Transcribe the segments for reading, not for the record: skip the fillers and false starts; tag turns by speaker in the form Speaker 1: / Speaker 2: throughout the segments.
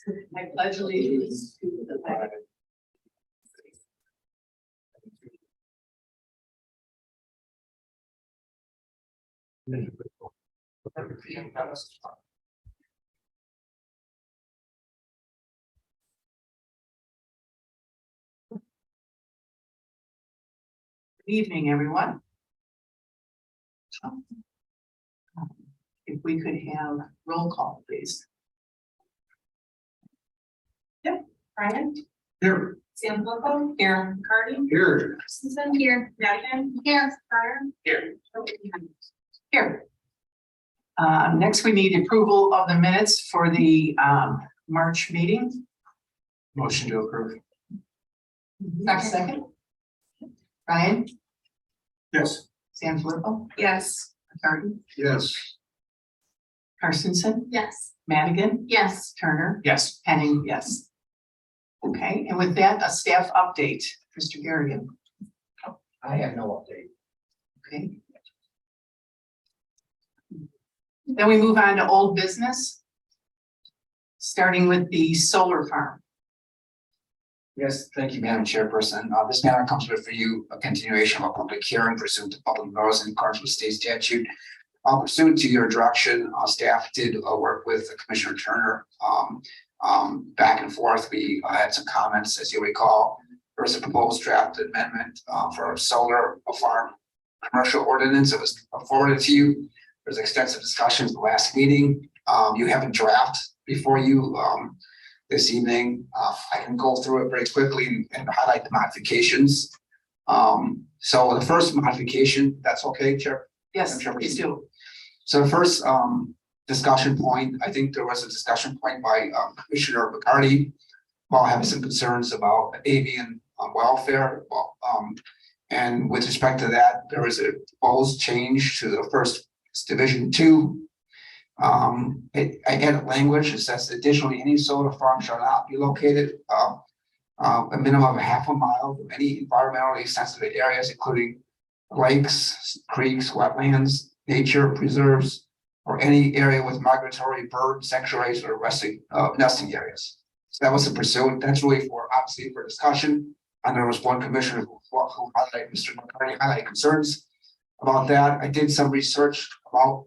Speaker 1: I pledge allegiance to the flag. Good evening, everyone. If we could have roll call, please. Yep, Brian.
Speaker 2: Here.
Speaker 1: Sam Loco. Here. Cardi.
Speaker 2: Here.
Speaker 1: Susan. Here. Madigan. Here. Fryer.
Speaker 2: Here.
Speaker 1: Here. Next, we need approval of the minutes for the March meeting.
Speaker 2: Motion to approve.
Speaker 1: Second. Ryan.
Speaker 2: Yes.
Speaker 1: Sam Loco. Yes. Cardi.
Speaker 2: Yes.
Speaker 1: Carstensen.
Speaker 3: Yes.
Speaker 1: Madigan.
Speaker 3: Yes.
Speaker 1: Turner.
Speaker 2: Yes.
Speaker 1: Henning, yes. Okay, and with that, a staff update, Mr. Garrigan.
Speaker 2: I have no update.
Speaker 1: Okay. Then we move on to old business. Starting with the solar farm.
Speaker 4: Yes, thank you, Madam Chairperson. This matter comes before you a continuation of a public hearing pursuant to public notice in accordance with state statute. Pursuant to your direction, staff did work with Commissioner Turner. Back and forth, we had some comments, as you recall. There was a proposed draft amendment for a solar farm commercial ordinance. It was forwarded to you. There's extensive discussions the last meeting. You have a draft before you this evening. I can go through it very quickly and highlight the modifications. So the first modification, that's okay, Chair?
Speaker 1: Yes, please do.
Speaker 4: So the first discussion point, I think there was a discussion point by Commissioner McCarty while having some concerns about avian welfare. And with respect to that, there was a proposed change to the first Division 2. I added language that says additionally, any solar farm shall not be located a minimum of half a mile from any environmentally sensitive areas, including lakes, creeks, wetlands, nature preserves, or any area with migratory bird sanctuaries or nesting areas. So that was the pursuit. That's really for obviously for discussion. And there was one commissioner who highlighted, Mr. McCartney, highlighted concerns about that. I did some research about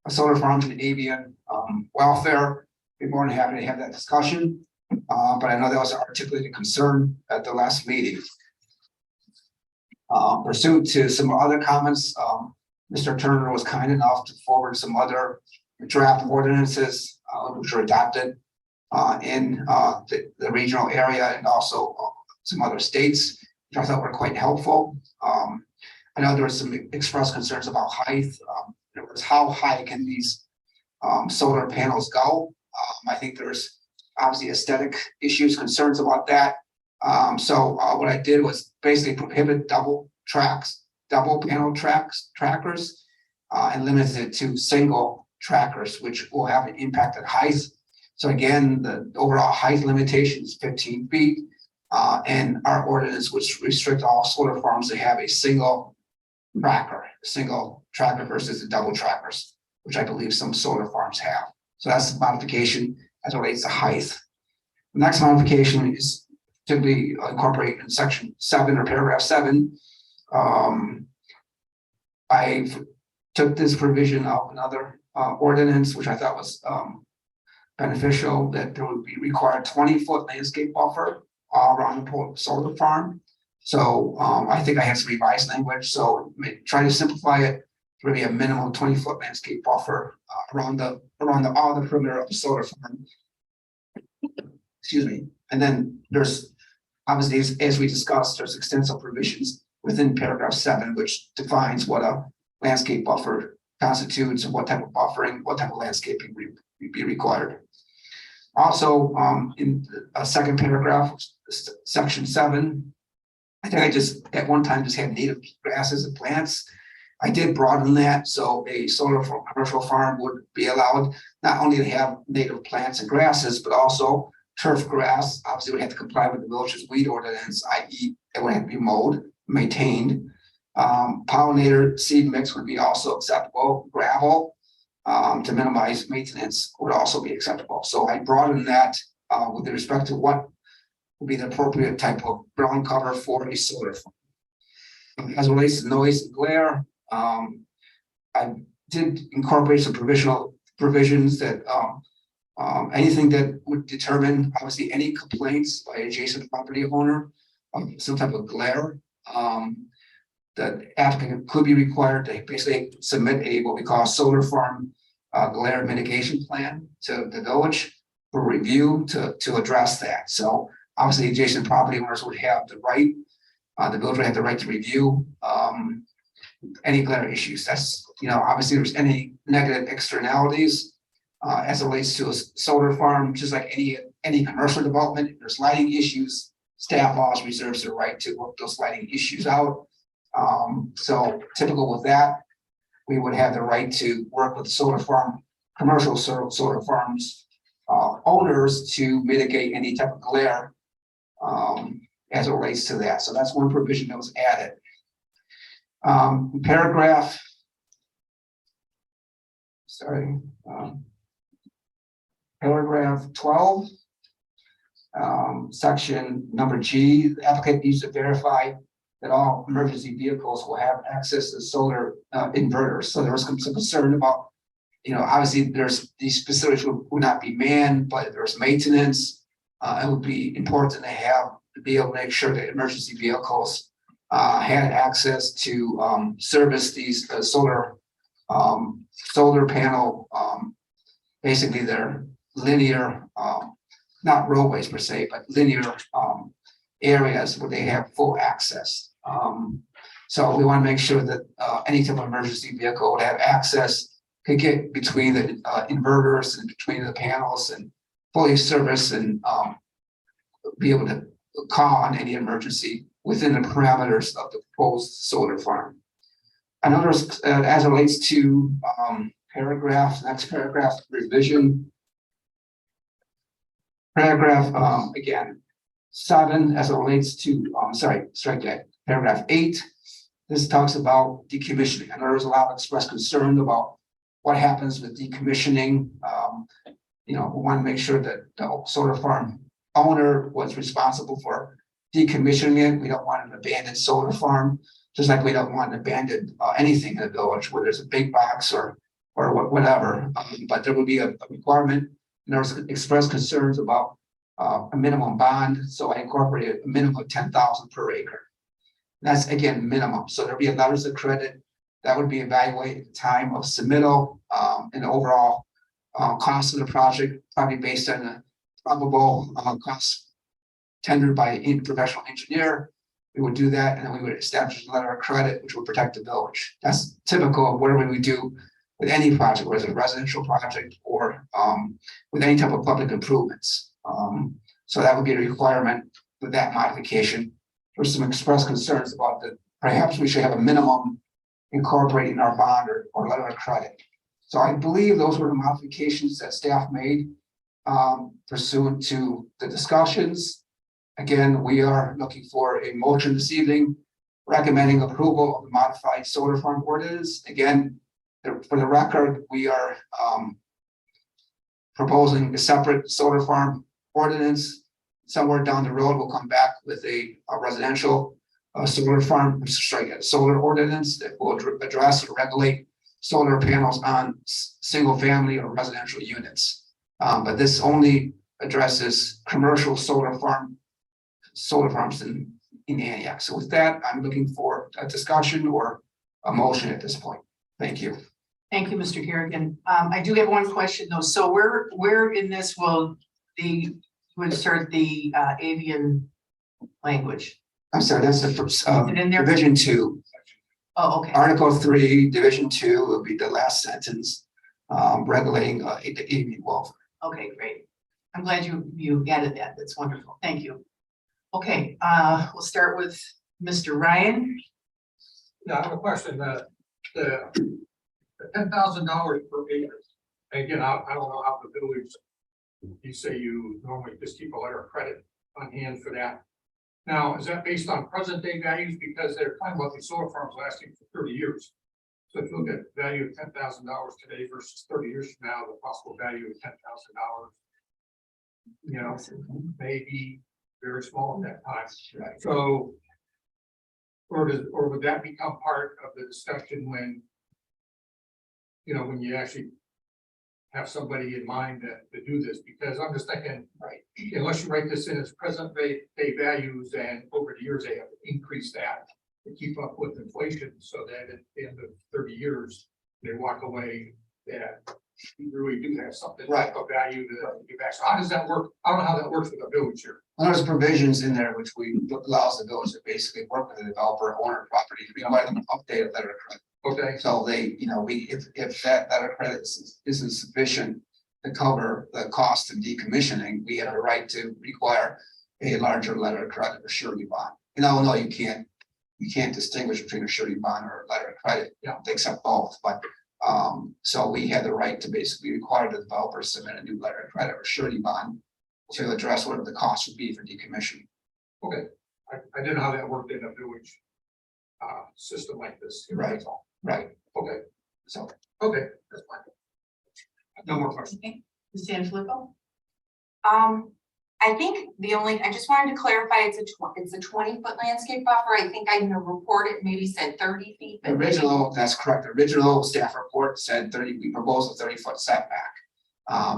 Speaker 4: solar farms and avian welfare. Be more than happy to have that discussion. But I know that was an articulated concern at the last meeting. Pursuant to some other comments, Mr. Turner was kind enough to forward some other draft ordinances which were adopted in the regional area and also some other states, which I thought were quite helpful. I know there were some expressed concerns about height. In other words, how high can these solar panels go? I think there's obviously aesthetic issues, concerns about that. So what I did was basically prohibit double panel trackers and limited it to single trackers, which will have an impact at height. So again, the overall height limitation is 15 feet. And our ordinance which restrict all solar farms to have a single tracker versus the double trackers, which I believe some solar farms have. So that's the modification as it relates to height. The next modification is typically incorporated in section 7 or paragraph 7. I took this provision of another ordinance, which I thought was beneficial, that there would be required 20-foot landscape buffer around the solar farm. So I think I have some revised language. So try to simplify it to really a minimum 20-foot landscape buffer around all the perimeter of the solar farm. Excuse me. And then there's obviously, as we discussed, there's extensive provisions within paragraph 7, which defines what a landscape buffer constitutes and what type of buffering, what type of landscaping be required. Also, in a second paragraph, section 7, I think I just at one time just had native grasses and plants. I did broaden that, so a solar commercial farm would be allowed not only to have native plants and grasses, but also turf grass. Obviously, would have to comply with the village's weed ordinance, i.e., it would have to be mowed, maintained. Pollinator seed mix would be also acceptable. Gravel to minimize maintenance would also be acceptable. So I broadened that with respect to what would be the appropriate type of ground cover for a solar farm. As it relates to noise and glare, I did incorporate some provisional provisions that anything that would determine, obviously, any complaints by adjacent property owner of some type of glare. The applicant could be required to basically submit a what we call a solar farm glare mitigation plan to the village for review to address that. So obviously, adjacent property owners would have the right, the village would have the right to review any glare issues. That's, obviously, there's any negative externalities as it relates to a solar farm, just like any commercial development. If there's lighting issues, staff always reserves the right to work those lighting issues out. So typical with that, we would have the right to work with solar farm, commercial solar farms owners to mitigate any type of glare as it relates to that. So that's one provision that was added. Paragraph 12, section number G, the applicant needs to verify that all emergency vehicles will have access to solar inverters. So there was some concern about, obviously there's these facilities would not be manned, but there's maintenance. It would be important to be able to make sure that emergency vehicles had access to service these solar panel. Basically, they're linear, not roadways per se, but linear areas where they have full access. So we want to make sure that any type of emergency vehicle would have access, could get between the inverters and between the panels and fully service and be able to call on any emergency within the parameters of the proposed solar farm. I noticed as it relates to next paragraph revision. Paragraph, again, 7 as it relates to, strike that, paragraph 8. This talks about decommissioning. I know there's a lot of expressed concern about what happens with decommissioning. We want to make sure that the solar farm owner was responsible for decommissioning it. We don't want an abandoned solar farm, just like we don't want an abandoned anything in the village where there's a big box or whatever. But there will be a requirement. And there's expressed concerns about a minimum bond, so I incorporated a minimum of 10,000 per acre. That's again minimum. So there'll be letters of credit that would be evaluated at the time of submittal and the overall cost of the project, probably based on the probable cost tendered by a professional engineer. We would do that, and then we would establish a letter of credit, which would protect the village. That's typical of whatever we do with any project, whether it's a residential project or with any type of public improvements. So that would be a requirement with that modification. There's some expressed concerns about that. Perhaps we should have a minimum incorporating our bond or letter of credit. So I believe those were the modifications that staff made pursuant to the discussions. Again, we are looking for a motion this evening recommending approval of the modified solar farm ordinance. Again, for the record, we are proposing a separate solar farm ordinance. Somewhere down the road, we'll come back with a residential solar farm, solar ordinance that will address or regulate solar panels on single family or residential units. But this only addresses commercial solar farms in Antioch. So with that, I'm looking for a discussion or a motion at this point. Thank you.
Speaker 1: Thank you, Mr. Harrigan. I do have one question though. So where in this will you insert the avian language?
Speaker 4: I'm sorry, that's the first,
Speaker 1: Is it in there?
Speaker 4: Division 2.
Speaker 1: Oh, okay.
Speaker 4: Article 3, Division 2 will be the last sentence, regulating the avian welfare.
Speaker 1: Okay, great. I'm glad you added that. That's wonderful. Thank you. Okay, we'll start with Mr. Ryan.
Speaker 2: Yeah, I have a question. The $10,000 per acre. Again, I don't know how the village. You say you normally just keep a letter of credit on hand for that. Now, is that based on present day values? Because they're talking about these solar farms lasting for 30 years. So if you look at the value of $10,000 today versus 30 years from now, the possible value of $10,000, you know, maybe very small at that time.
Speaker 4: Right.
Speaker 2: So, or would that become part of the discussion when, you know, when you actually have somebody in mind that to do this? Because I'm just thinking, right, unless you write this in as present day values, and over the years they have to increase that to keep up with inflation, so that at the end of 30 years, they walk away that you really do have something
Speaker 4: Right.
Speaker 2: of value to give back. So how does that work? I don't know how that works with a village here.
Speaker 4: Well, there's provisions in there which allows the village to basically work with the developer or owner of property to require them to update a letter of credit.
Speaker 2: Okay,
Speaker 4: So they, you know, if that letter of credit isn't sufficient to cover the cost of decommissioning, we have a right to require a larger letter of credit or surety bond. In Illinois, you can't distinguish between a surety bond or a letter of credit.
Speaker 2: Yeah.
Speaker 4: They accept both, but so we had the right to basically require the developer to submit a new letter of credit or surety bond to address whatever the cost would be for decommissioning.
Speaker 2: okay. I didn't know how that worked in a village system like this.
Speaker 4: Right.
Speaker 2: That's all.
Speaker 4: Right.
Speaker 2: Okay,
Speaker 4: So
Speaker 2: okay, that's fine. No more questions.
Speaker 1: Okay, Ms. Sanfilippo?
Speaker 3: I think I just wanted to clarify, it's a 20-foot landscape buffer. I think in the report, it maybe said 30 feet.
Speaker 4: the original, that's correct. The original staff report said 30, we proposed a 30-foot setback.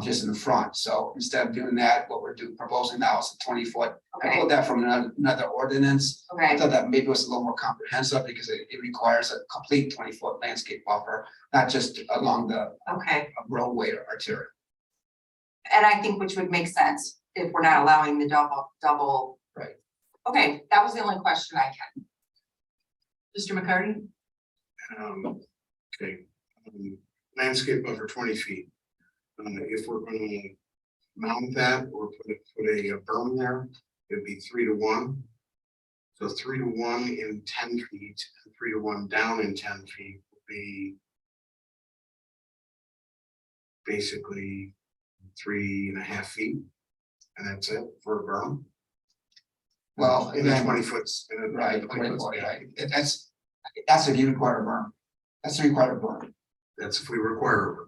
Speaker 4: Just in the front. So instead of doing that, what we're proposing now is a 20-foot. I
Speaker 3: Okay.
Speaker 4: pulled that from another ordinance. I
Speaker 3: Okay,
Speaker 4: thought that maybe was a little more comprehensive because it requires a complete 20-foot landscape buffer, not just along the
Speaker 3: okay.
Speaker 4: roadway or arterial.
Speaker 3: And I think which would make sense if we're not allowing the double.
Speaker 4: Right.
Speaker 3: Okay, that was the only question I had.
Speaker 1: Mr. McCarty?
Speaker 5: Okay, landscape buffer 20 feet. If we're going to mount that or put a berm there, it'd be 3 to 1. So 3 to 1 in 10 feet, and 3 to 1 down in 10 feet would be basically 3.5 feet, and that's it for a berm.
Speaker 4: Well,
Speaker 5: in a
Speaker 4: again,
Speaker 5: 20 foot.
Speaker 4: right, 20 foot, right. That's if you require a berm. That's the required berm.
Speaker 5: That's if we require a berm.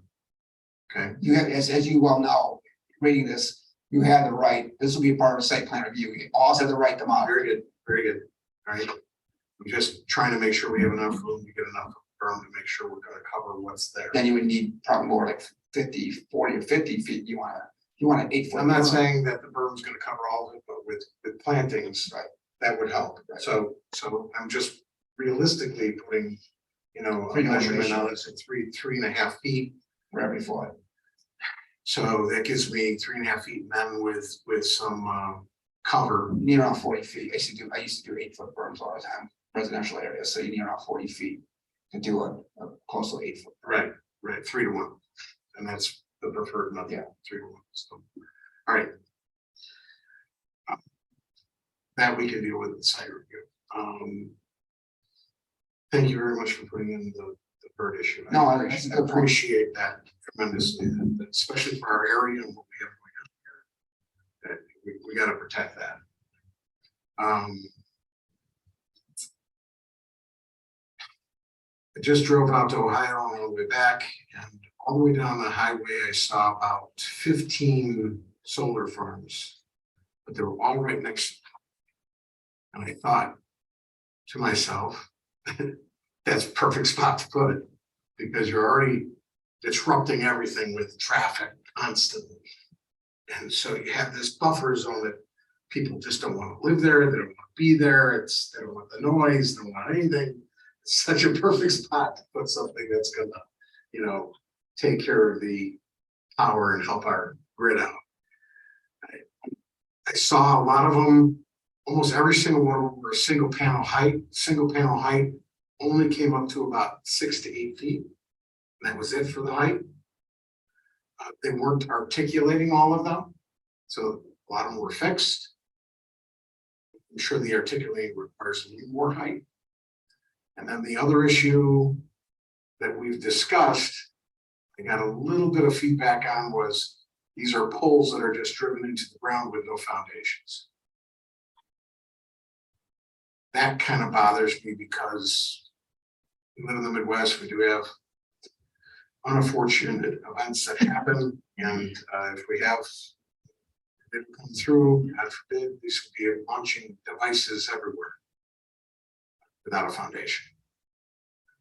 Speaker 5: Okay.
Speaker 4: You have, as you well know, reading this, you have the right, this will be a part of the site plan review. You also have the right to modify.
Speaker 5: Very good, very good. All right. I'm just trying to make sure we have enough room to get enough berm to make sure we're gonna cover what's there.
Speaker 4: Then you would need probably more like 50, 40 or 50 feet. You want an 8 foot.
Speaker 5: I'm not saying that the berm's gonna cover all of it, but with plantings,
Speaker 4: Right.
Speaker 5: that would help.
Speaker 4: Right.
Speaker 5: So I'm just realistically putting, you know, a
Speaker 4: 3 to 1
Speaker 5: measurement
Speaker 4: ratio.
Speaker 5: on it, so 3.5 feet.
Speaker 4: For every foot.
Speaker 5: So that gives me 3.5 feet, and then with some cover.
Speaker 4: You need around 40 feet. I used to do 8 foot berms all the time, residential areas. So you need around 40 feet to do a close to 8 foot.
Speaker 5: Right, 3 to 1, and that's the preferred method.
Speaker 4: Yeah.
Speaker 5: 3 to 1. So, all right. That we can deal with in site review. Thank you very much for putting in the bird issue.
Speaker 4: No,
Speaker 5: I
Speaker 4: that's a good point.
Speaker 5: appreciate that tremendously, especially for our area and what we have going on here. That we got to protect that. I just drove out to Ohio on the way back, and all the way down the highway, I saw about 15 solar farms, but they were all right next to them. And I thought to myself, that's a perfect spot to put it, because you're already disrupting everything with traffic constantly. And so you have this buffer zone that people just don't want to live there, they don't want to be there, they don't want the noise, they don't want anything. It's such a perfect spot to put something that's gonna, you know, take care of the power and help our grid out. I saw a lot of them, almost every single one of them were single panel height only came up to about 6 to 8 feet. And that was it for the height. They weren't articulating all of them, so a lot of them were fixed. I'm sure the articulating requires a little more height. And then the other issue that we've discussed, I got a little bit of feedback on, was these are poles that are just driven into the ground with no foundations. That kind of bothers me because we live in the Midwest, we do have unfortunate events that happen, and if we have They would come through, God forbid, these would be launching devices everywhere without a foundation.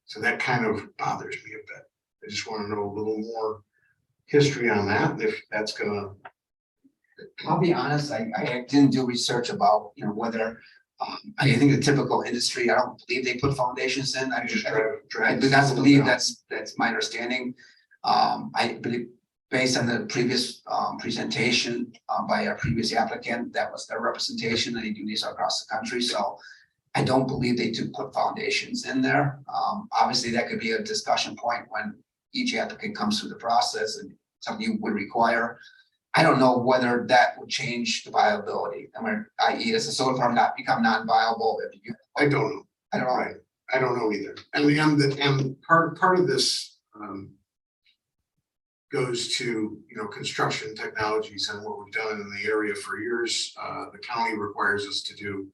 Speaker 5: So that kind of bothers me a bit. I just want to know a little more history on that, and if that's gonna.
Speaker 4: I'll be honest, I didn't do research about, whether, I think the typical industry, I don't believe they put foundations in. I
Speaker 5: Just
Speaker 4: just,
Speaker 5: drag
Speaker 4: but that's believe
Speaker 5: down.
Speaker 4: that's my understanding. I believe based on the previous presentation by our previous applicant, that was their representation, and they do these across the country, so I don't believe they do put foundations in there. Obviously, that could be a discussion point when each applicant comes through the process and something you would require. I don't know whether that would change the viability. I mean, i.e., does the solar farm not become non-viable if you?
Speaker 5: I don't know.
Speaker 4: I don't know.
Speaker 5: Right. I don't know either. And part of this goes to, construction technologies and what we've done in the area for years. The county requires us to do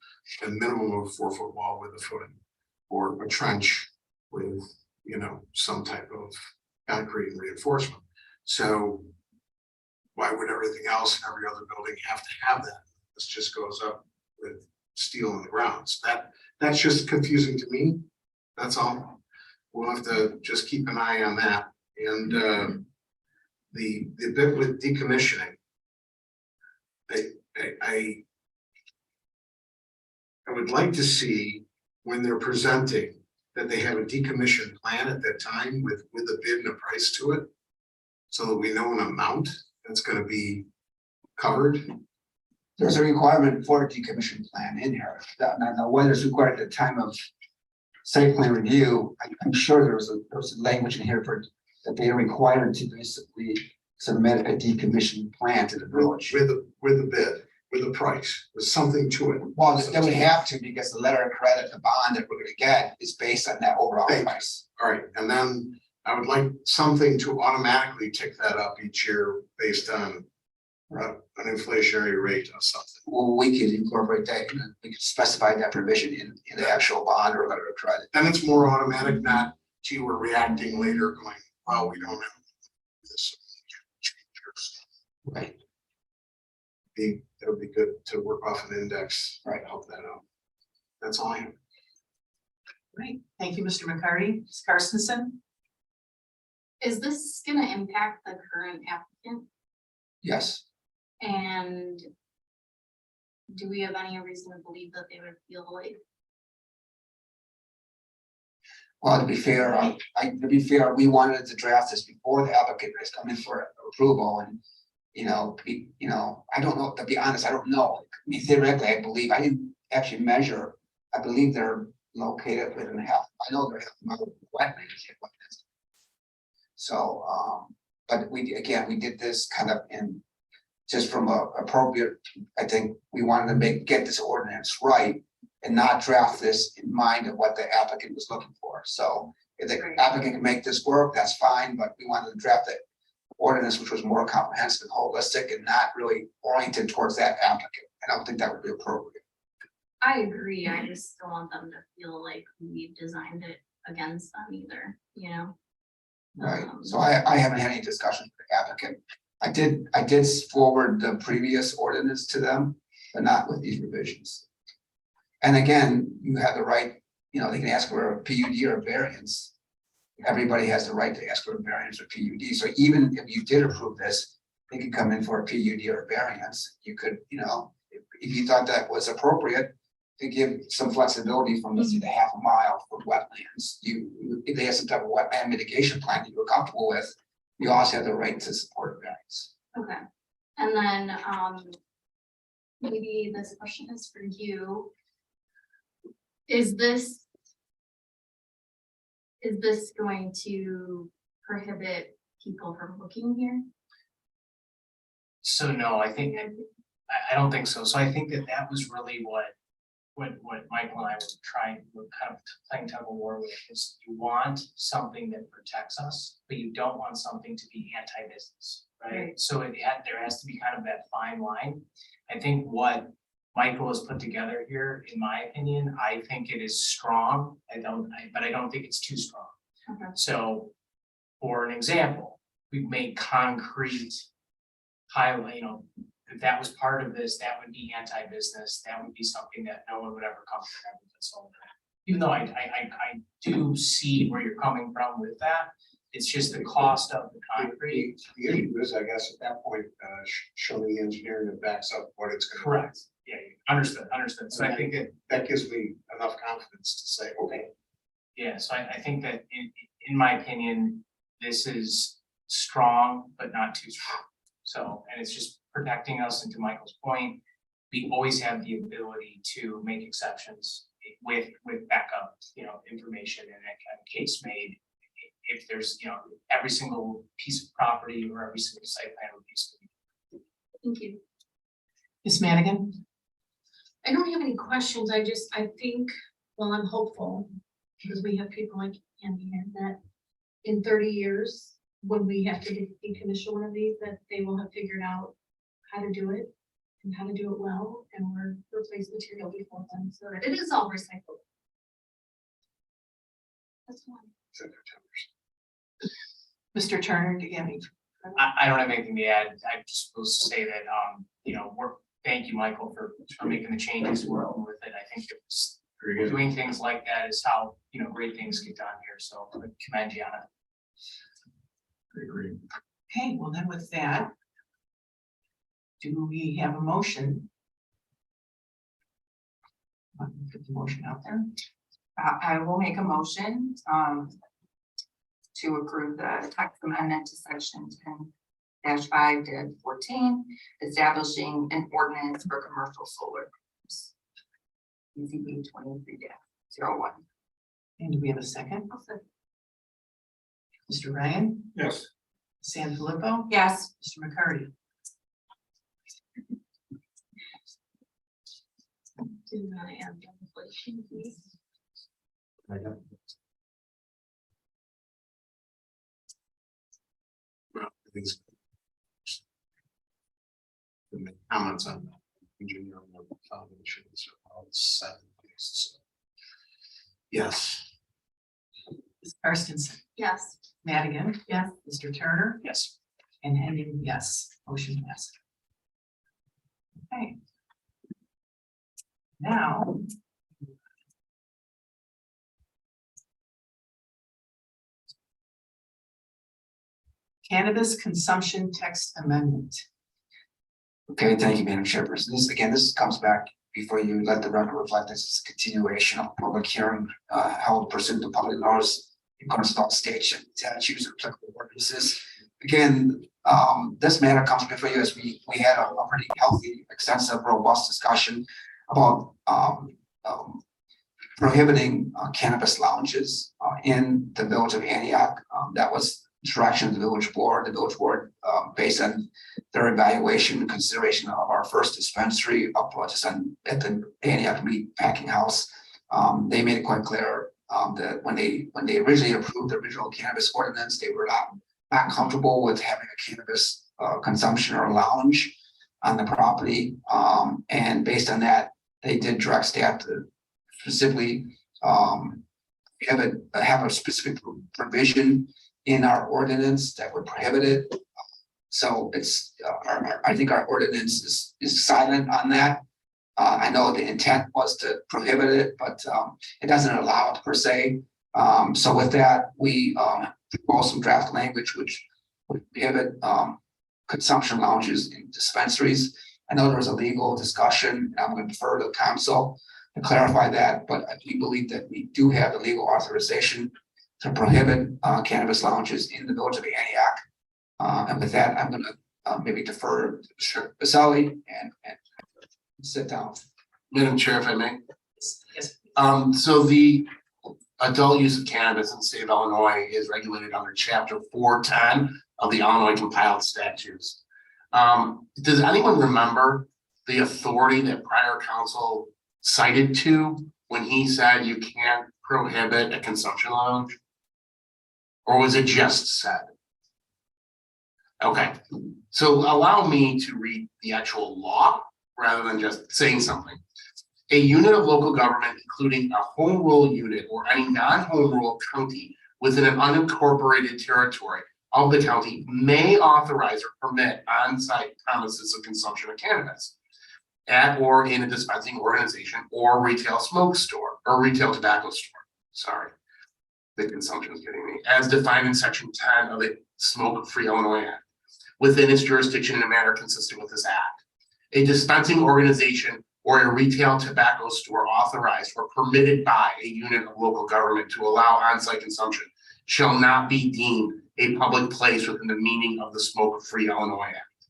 Speaker 5: a minimum of a 4-foot wall with a footing or a trench with, some type of concrete and reinforcement. So why would everything else in every other building have to have that? This just goes up with steel in the ground. So that's just confusing to me. That's all. We'll have to just keep an eye on that. And the bit with decommissioning, I would like to see when they're presenting that they have a decommission plan at that time with a bid and a price to it, so that we know an amount that's going to be covered.
Speaker 4: There's a requirement for a decommission plan in here. Now, whether it's required at the time of site plan review, I'm sure there was a language in here for that they are required to basically submit a decommission plan to the village.
Speaker 5: With a bid, with a price, with something to it.
Speaker 4: Well, they would have to, because the letter of credit, the bond that we're gonna get is based on that overall
Speaker 5: Thank you.
Speaker 4: price.
Speaker 5: All right, and then I would like something to automatically tick that up each year based on an inflationary rate or something.
Speaker 4: Well, we could incorporate that, we could specify that provision in the actual bond or letter of credit.
Speaker 5: Then it's more automatic, not gee, we're reacting later going, well, we don't have this.
Speaker 4: Right.
Speaker 5: That would be good to work off an index.
Speaker 4: Right.
Speaker 5: Help that out. That's all I have.
Speaker 1: Great, thank you, Mr. McCarty. Ms. Carstensen?
Speaker 6: Is this gonna impact the current applicant?
Speaker 4: Yes.
Speaker 6: And do we have any reason to believe that they would feel like?
Speaker 4: Well, to be fair, we wanted to draft this before the applicant has come in for approval, and I don't know, to be honest, I don't know. I mean, theoretically, I believe, I didn't actually measure. I believe they're located within half. I know they're half a mile of wetlands. So, but we did this kind of in just from a appropriate. I think we wanted to get this ordinance right and not draft this in mind of what the applicant was looking for. So if the applicant can make this work, that's fine, but we wanted to draft the ordinance which was more comprehensive and holistic and not really oriented towards that applicant. I don't think that would be appropriate.
Speaker 6: I agree, I just don't want them to feel like we designed it against them either,
Speaker 4: Right, so I haven't had any discussion with the applicant. I did forward the previous ordinance to them, but not with these revisions. And again, you have the right, they can ask for a PUD or a variance. Everybody has the right to ask for a variance or PUD. So even if you did approve this, they could come in for a PUD or a variance. You could, if you thought that was appropriate, to give some flexibility from, let's say, the half a mile for wetlands. If they have some type of wetland mitigation plan that you're comfortable with, you also have the right to support a variance.
Speaker 6: Okay, and then maybe this question is for you. Is this going to prohibit people from looking here?
Speaker 7: So no, I I don't think so. So I think that was really what Michael and I were kind of playing tug of war with, is you want something that protects us, but you don't want something to be anti-business, right? So there has to be kind of that fine line. I think what Michael has put together here, in my opinion, I think it is strong. But I don't think it's too strong.
Speaker 6: Okay.
Speaker 7: So, for an example, we've made concrete highlight, if that was part of this, that would be anti-business, that would be something that no one would ever come to have with solar. Even though I do see where you're coming from with that, it's just the cost of the concrete.
Speaker 5: The issue is, I guess, at that point, show me the engineering that backs up what it's gonna.
Speaker 7: Correct. Yeah, understood. So I think
Speaker 5: That gives me enough confidence to say, okay.
Speaker 7: yeah, so I think that in my opinion, this is strong, but not too strong. So, and it's just protecting us, and to Michael's point, we always have the ability to make exceptions with backup, information and a case made. If there's, every single piece of property or every single site plan would be.
Speaker 6: Thank you.
Speaker 1: Ms. Madigan?
Speaker 8: I don't have any questions. I think, well, I'm hopeful because we have people like Andy here that in 30 years, when we have to decommission one of these, that they will have figured out how to do it and how to do it well, and we're replace material before them so that it is all recyclable. That's one.
Speaker 1: Mr. Turner, do you have any?
Speaker 7: I don't have anything to add. I just will say that, thank you, Michael, for making the changes. We're on with it. I think it was doing things like that is how, great things get done here. So I commend you on it.
Speaker 5: Agree.
Speaker 1: Okay, well then with that, do we have a motion? Put the motion out there.
Speaker 3: I will make a motion, to approve the text amendment to section 10-5-14, establishing an ordinance for commercial solar. ECB 23-01.
Speaker 1: And do we have a second? Mr. Ryan?
Speaker 2: Yes.
Speaker 1: San Filippo?
Speaker 3: Yes.
Speaker 1: Mr. McCarty?
Speaker 6: Do I have the inflation, please?
Speaker 5: Well, I think it's. The comments on the engineering of the foundations are all set. So, yes.
Speaker 1: Ms. Karstensen?
Speaker 6: Yes.
Speaker 1: Madigan?
Speaker 3: Yes.
Speaker 1: Mr. Turner?
Speaker 7: Yes.
Speaker 1: And Henning, yes. Motion passed. Okay. Now. Cannabis consumption text amendment.
Speaker 4: Okay, thank you, Madam Chairperson. This comes back before you let the record reflect this is a continuation of public hearing held pursuant to public notice in accordance with all state statutes and applicable ordinances. Again, this matter comes before you as we had a pretty healthy, extensive, robust discussion about prohibiting cannabis lounges in the village of Antioch. That was direction of the village board. The village board, based on their evaluation and consideration of our first dispensary up just at the Antioch Meat Packing House, they made it quite clear that when they originally approved the original cannabis ordinance, they were not comfortable with having a cannabis consumption or lounge on the property. And based on that, they did direct staff to specifically have a specific provision in our ordinance that would prohibit it. So it's, I think our ordinance is silent on that. I know the intent was to prohibit it, but it doesn't allow it per se. So with that, we proposed some draft language which would prohibit consumption lounges in dispensaries. I know there was a legal discussion. I'm going to defer to the council to clarify that, but we believe that we do have the legal authorization to prohibit cannabis lounges in the village of Antioch. And with that, I'm going to maybe defer to Mr. Baselli and sit down.
Speaker 9: Madam Chair, if I may.
Speaker 1: Yes.
Speaker 9: So the adult use of cannabis in the state of Illinois is regulated under chapter 410 of the Illinois compiled statutes. Does anyone remember the authority that prior council cited to when he said you can't prohibit a consumption lounge? Or was it just said? Okay, so allow me to read the actual law rather than just saying something. A unit of local government, including a home rule unit or any non-home rule county within an unincorporated territory of the county may authorize or permit on-site premises of consumption of cannabis at or in a dispensing organization or retail smoke store or retail tobacco store. Sorry, the consumption is getting me. As defined in section 10 of the Smoke-Free Illinois Act, within its jurisdiction in a manner consistent with this act. A dispensing organization or a retail tobacco store authorized or permitted by a unit of local government to allow on-site consumption shall not be deemed a public place within the meaning of the Smoke-Free Illinois Act.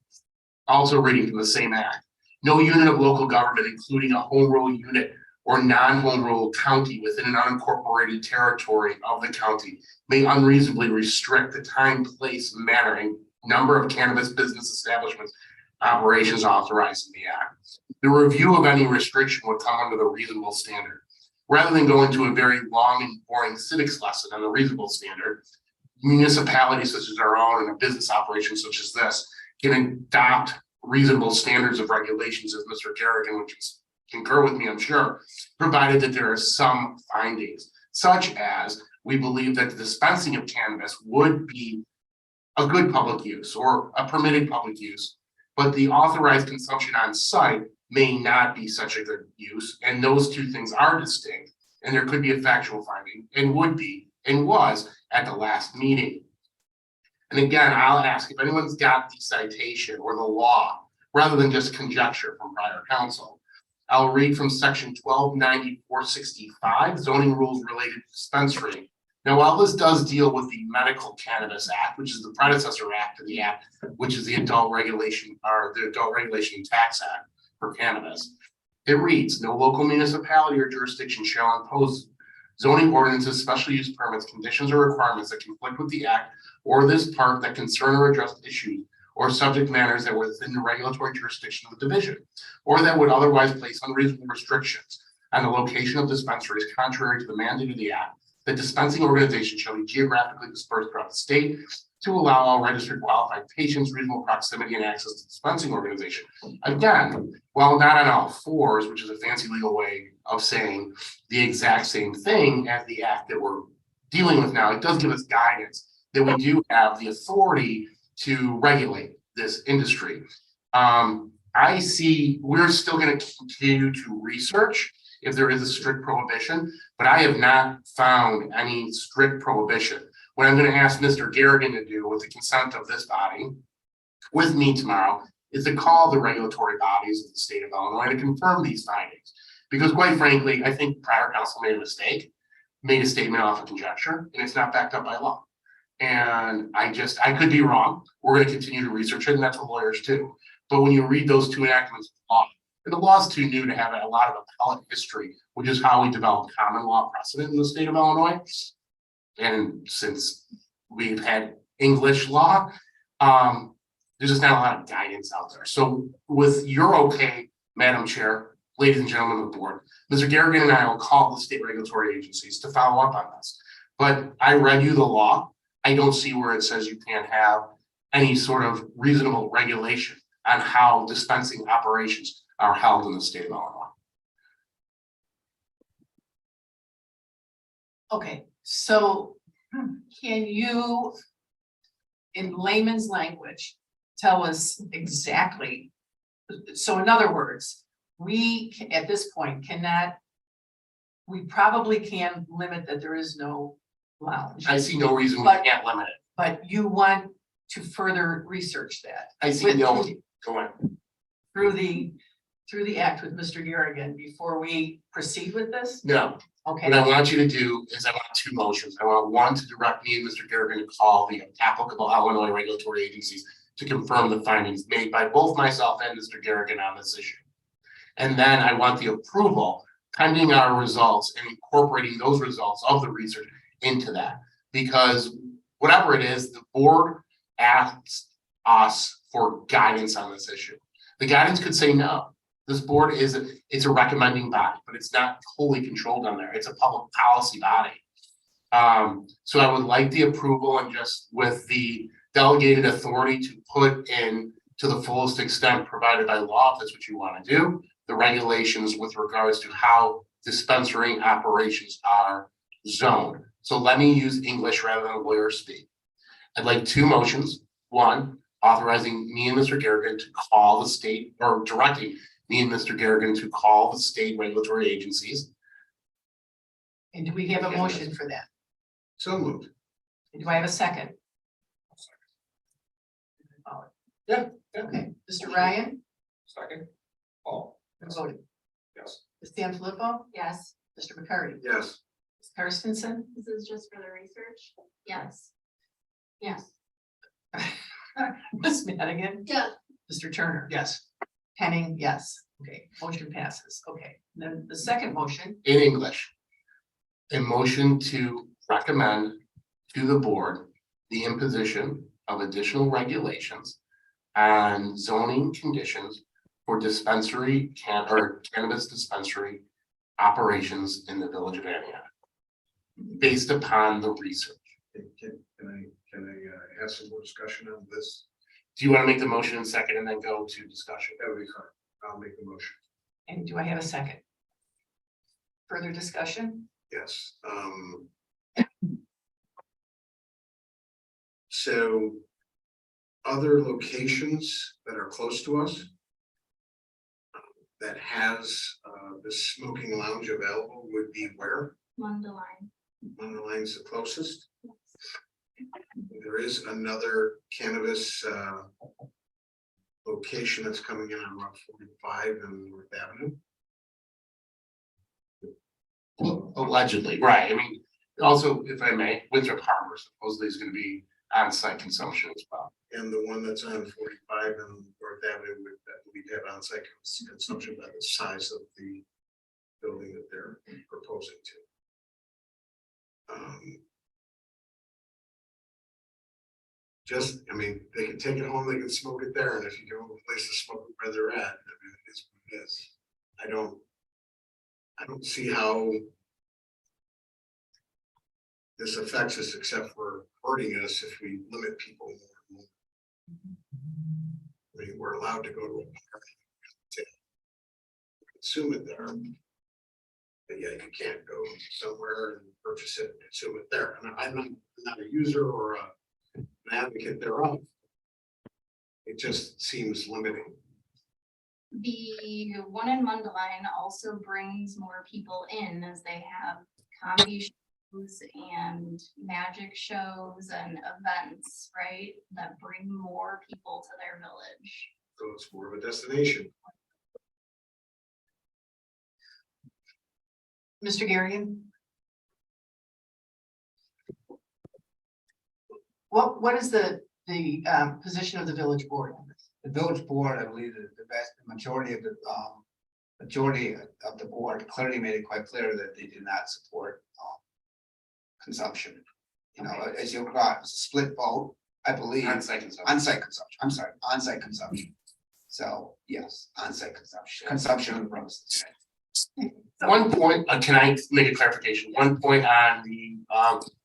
Speaker 9: Also reading from the same act, no unit of local government, including a home rule unit or non-home rule county within an unincorporated territory of the county may unreasonably restrict the time, place, manner, and number of cannabis business establishments operations authorized in the act. The review of any restriction would come under the reasonable standard. Rather than go into a very long and boring civics lesson on the reasonable standard, municipalities such as our own and a business operation such as this can adopt reasonable standards of regulations, as Mr. Garrigan would just concur with me, I'm sure, provided that there are some findings, such as we believe that the dispensing of cannabis would be a good public use or a permitted public use, but the authorized consumption on site may not be such a good use, and those two things are distinct, and there could be a factual finding, and would be, and was at the last meeting. And again, I'll ask if anyone's got the citation or the law, rather than just conjecture from prior counsel. I'll read from section 1290-465, zoning rules related to dispensary. Now, while this does deal with the Medical Cannabis Act, which is the predecessor act to the act, which is the Adult Regulation or the Adult Regulation and Tax Act for cannabis, it reads, no local municipality or jurisdiction shall impose zoning ordinances, special use permits, conditions, or requirements that conflict with the act or this part that concern or address issues or subject matters that were within the regulatory jurisdiction of the division, or that would otherwise place unreasonable restrictions on the location of dispensaries contrary to the mandate of the act. The dispensing organization shall be geographically dispersed throughout the state to allow all registered qualified patients reasonable proximity and access to the dispensing organization. Again, while not on all fours, which is a fancy legal way of saying the exact same thing as the act that we're dealing with now, it does give us guidance that we do have the authority to regulate this industry. I see we're still going to continue to research if there is a strict prohibition, but I have not found any strict prohibition. What I'm going to ask Mr. Garrigan to do with the consent of this body with me tomorrow is to call the regulatory bodies of the state of Illinois to confirm these findings. Because quite frankly, I think prior council made a mistake, made a statement off of conjecture, and it's not backed up by law. And I could be wrong. We're going to continue to research it, and that's what lawyers do. But when you read those two enactments of law, and the law is too new to have a lot of appellate history, which is how we developed common law precedent in the state of Illinois. And since we've had English law, there's just not a lot of guidance out there. So with your okay, Madam Chair, ladies and gentlemen of the board, Mr. Garrigan and I will call the state regulatory agencies to follow up on this. But I read you the law. I don't see where it says you can't have any sort of reasonable regulation on how dispensing operations are held in the state of Illinois.
Speaker 1: Okay, so can you, in layman's language, tell us exactly? So in other words, at this point we probably can limit that there is no lounge.
Speaker 9: I see no reason we
Speaker 1: But-
Speaker 9: can't limit it.
Speaker 1: But you want to further research that
Speaker 9: I see no, go on.
Speaker 1: through the act with Mr. Garrigan before we proceed with this?
Speaker 9: No,
Speaker 1: Okay,
Speaker 9: what I want you to do is I want two motions. I want one to direct me and Mr. Garrigan to call the applicable Illinois regulatory agencies to confirm the findings made by both myself and Mr. Garrigan on this issue. And then I want the approval pending our results and incorporating those results of the research into that. Because whatever it is, the board asks us for guidance on this issue. The guidance could say no. This board it's a recommending body, but it's not wholly controlled on there. It's a public policy body. So I would like the approval and just with the delegated authority to put in to the fullest extent provided by law, if that's what you want to do, the regulations with regards to how dispensary operations are zoned. So let me use English rather than lawyer speak. I'd like two motions. One, authorizing me and Mr. Garrigan to call the state, or directing me and Mr. Garrigan to call the state regulatory agencies.
Speaker 1: And do we have a motion for that?
Speaker 5: So moved.
Speaker 1: Do I have a second?
Speaker 2: Yeah.
Speaker 1: Okay, Mr. Ryan,
Speaker 2: Second. Oh,
Speaker 1: voted.
Speaker 2: yes.
Speaker 1: Ms. Sanfilippo,
Speaker 3: Yes.
Speaker 1: Mr. McCarty,
Speaker 5: Yes.
Speaker 1: Ms. Karstensen,
Speaker 6: This is just for the research? Yes.
Speaker 3: Yes.
Speaker 1: Ms. Madigan,
Speaker 8: Yeah.
Speaker 1: Mr. Turner.
Speaker 7: Yes.
Speaker 1: Henning, yes. Okay, motion passes. Okay, then the second motion,
Speaker 9: In English. A motion to recommend to the board the imposition of additional regulations and zoning conditions for cannabis dispensary operations in the village of Antioch. Based upon the research.
Speaker 5: Can I have some more discussion on this?
Speaker 9: Do you want to make the motion in second and then go to discussion?
Speaker 5: That would be fine. I'll make the motion.
Speaker 1: and do I have a second? Further discussion?
Speaker 5: Yes, so other locations that are close to us that has the smoking lounge available would be where?
Speaker 6: Mundelein.
Speaker 5: Underline's the closest. There is another cannabis location that's coming in on Route 45 and North Avenue.
Speaker 9: Allegedly, right, I mean, also, if I may, Winthrop Harbor supposedly is gonna be on-site consumption as well.
Speaker 5: And the one that's on 45 and North Avenue would, that we have on-site consumption by the size of the building that they're proposing to. Just, I mean, they can take it home, they can smoke it there, and if you go to a place to smoke it where they're at, I mean, it is what it is. I don't see how this affects us except for hurting us if we limit people more and more. I mean, we're allowed to go to a park to consume it there. But yeah, you can't go somewhere and purchase it and consume it there. And I'm not a user or an advocate thereof. It just seems limiting.
Speaker 6: The one in Mundelein also brings more people in as they have comedy shows and magic shows and events, right? That bring more people to their village.
Speaker 5: So it's more of a destination.
Speaker 1: Mr. Garrigan? What is the position of the village board on this?
Speaker 4: The village board, I believe that the majority of the board clearly made it quite clear that they did not support consumption. You know, as you got, it's a split vote, I believe.
Speaker 9: On-site consumption.
Speaker 4: On-site consumption, I'm sorry, on-site consumption. So, yes, on-site consumption of the premises.
Speaker 9: One point, can I make a clarification? One point on the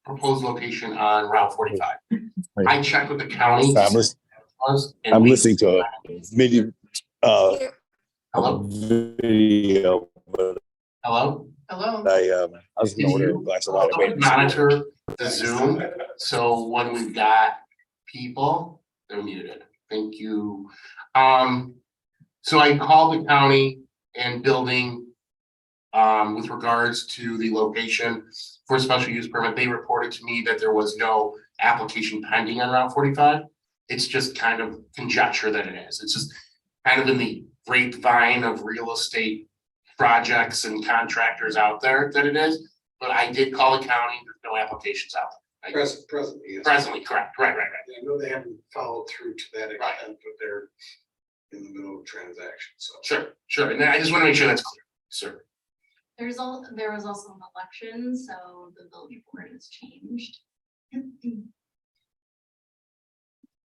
Speaker 9: proposed location on Route 45. I checked with the county.
Speaker 10: I'm listening to a video,
Speaker 9: Hello,
Speaker 10: video, but
Speaker 9: hello?
Speaker 1: Hello?
Speaker 10: I was gonna order a glass of water. wait.
Speaker 9: Monitor the Zoom, so when we've got people, they're muted. Thank you. So I called the county and building with regards to the location for a special use permit. They reported to me that there was no application pending on Route 45. It's just kind of conjecture that it is. It's just kind of in the grapevine of real estate projects and contractors out there that it is. But I did call the county, there's no applications out there.
Speaker 5: Presently, yes.
Speaker 9: Presently, correct, right.
Speaker 5: I know they haven't followed through to that
Speaker 9: Right.
Speaker 5: extent, but they're in the middle of transactions, so.
Speaker 9: Sure, and I just want to make sure that's clear, sir.
Speaker 6: There was also an election, so the village board has changed.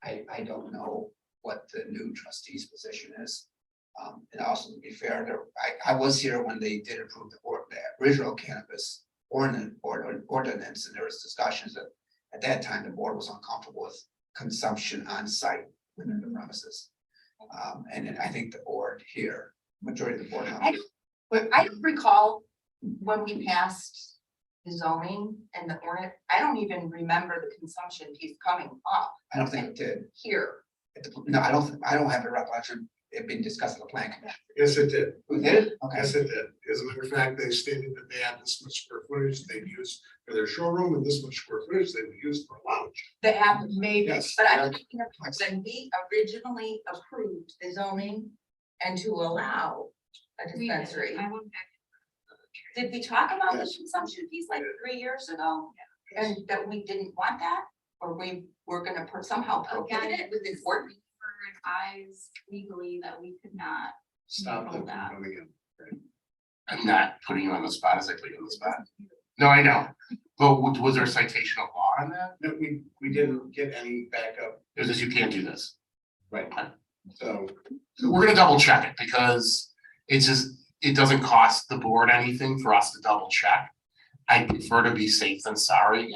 Speaker 4: I don't know what the new trustee's position is. And also to be fair, I was here when they did approve the original cannabis ordinance, and there was discussions that at that time, the board was uncomfortable with consumption on site within the premises. And then I think the board here, majority of the board.
Speaker 3: But I don't recall when we passed the zoning and the ordinance, I don't even remember the consumption piece coming up
Speaker 4: I don't think it did.
Speaker 3: here.
Speaker 4: No, I don't have a recollection, it being discussed in the plan commission.
Speaker 5: Yes, it did.
Speaker 4: Who did it? Okay.
Speaker 5: Yes, it did. As a matter of fact, they stated that they had this much square footage they'd use for their showroom and this much square footage they would use for a lounge.
Speaker 3: The app,
Speaker 1: Maybe,
Speaker 4: Yes.
Speaker 3: but I'm thinking of when we originally approved the zoning and to allow a
Speaker 6: We did.
Speaker 3: dispensary.
Speaker 6: I went back.
Speaker 3: Did we talk about the
Speaker 5: Yes.
Speaker 3: consumption piece like 3 years ago? And that we didn't want that, or we were gonna somehow prohibit it with the ordinance?
Speaker 6: We were advised legally that we could not.
Speaker 5: Stop them
Speaker 6: control
Speaker 5: from
Speaker 6: that.
Speaker 5: coming in.
Speaker 9: I'm not putting you on the spot as I put you on the spot. No, I know. But was there a citation of law on that?
Speaker 5: No, we didn't get any backup,
Speaker 9: It was just you can't do this.
Speaker 5: right? So
Speaker 9: So we're gonna double check it because it's just, it doesn't cost the board anything for us to double check. I prefer to be safe than sorry,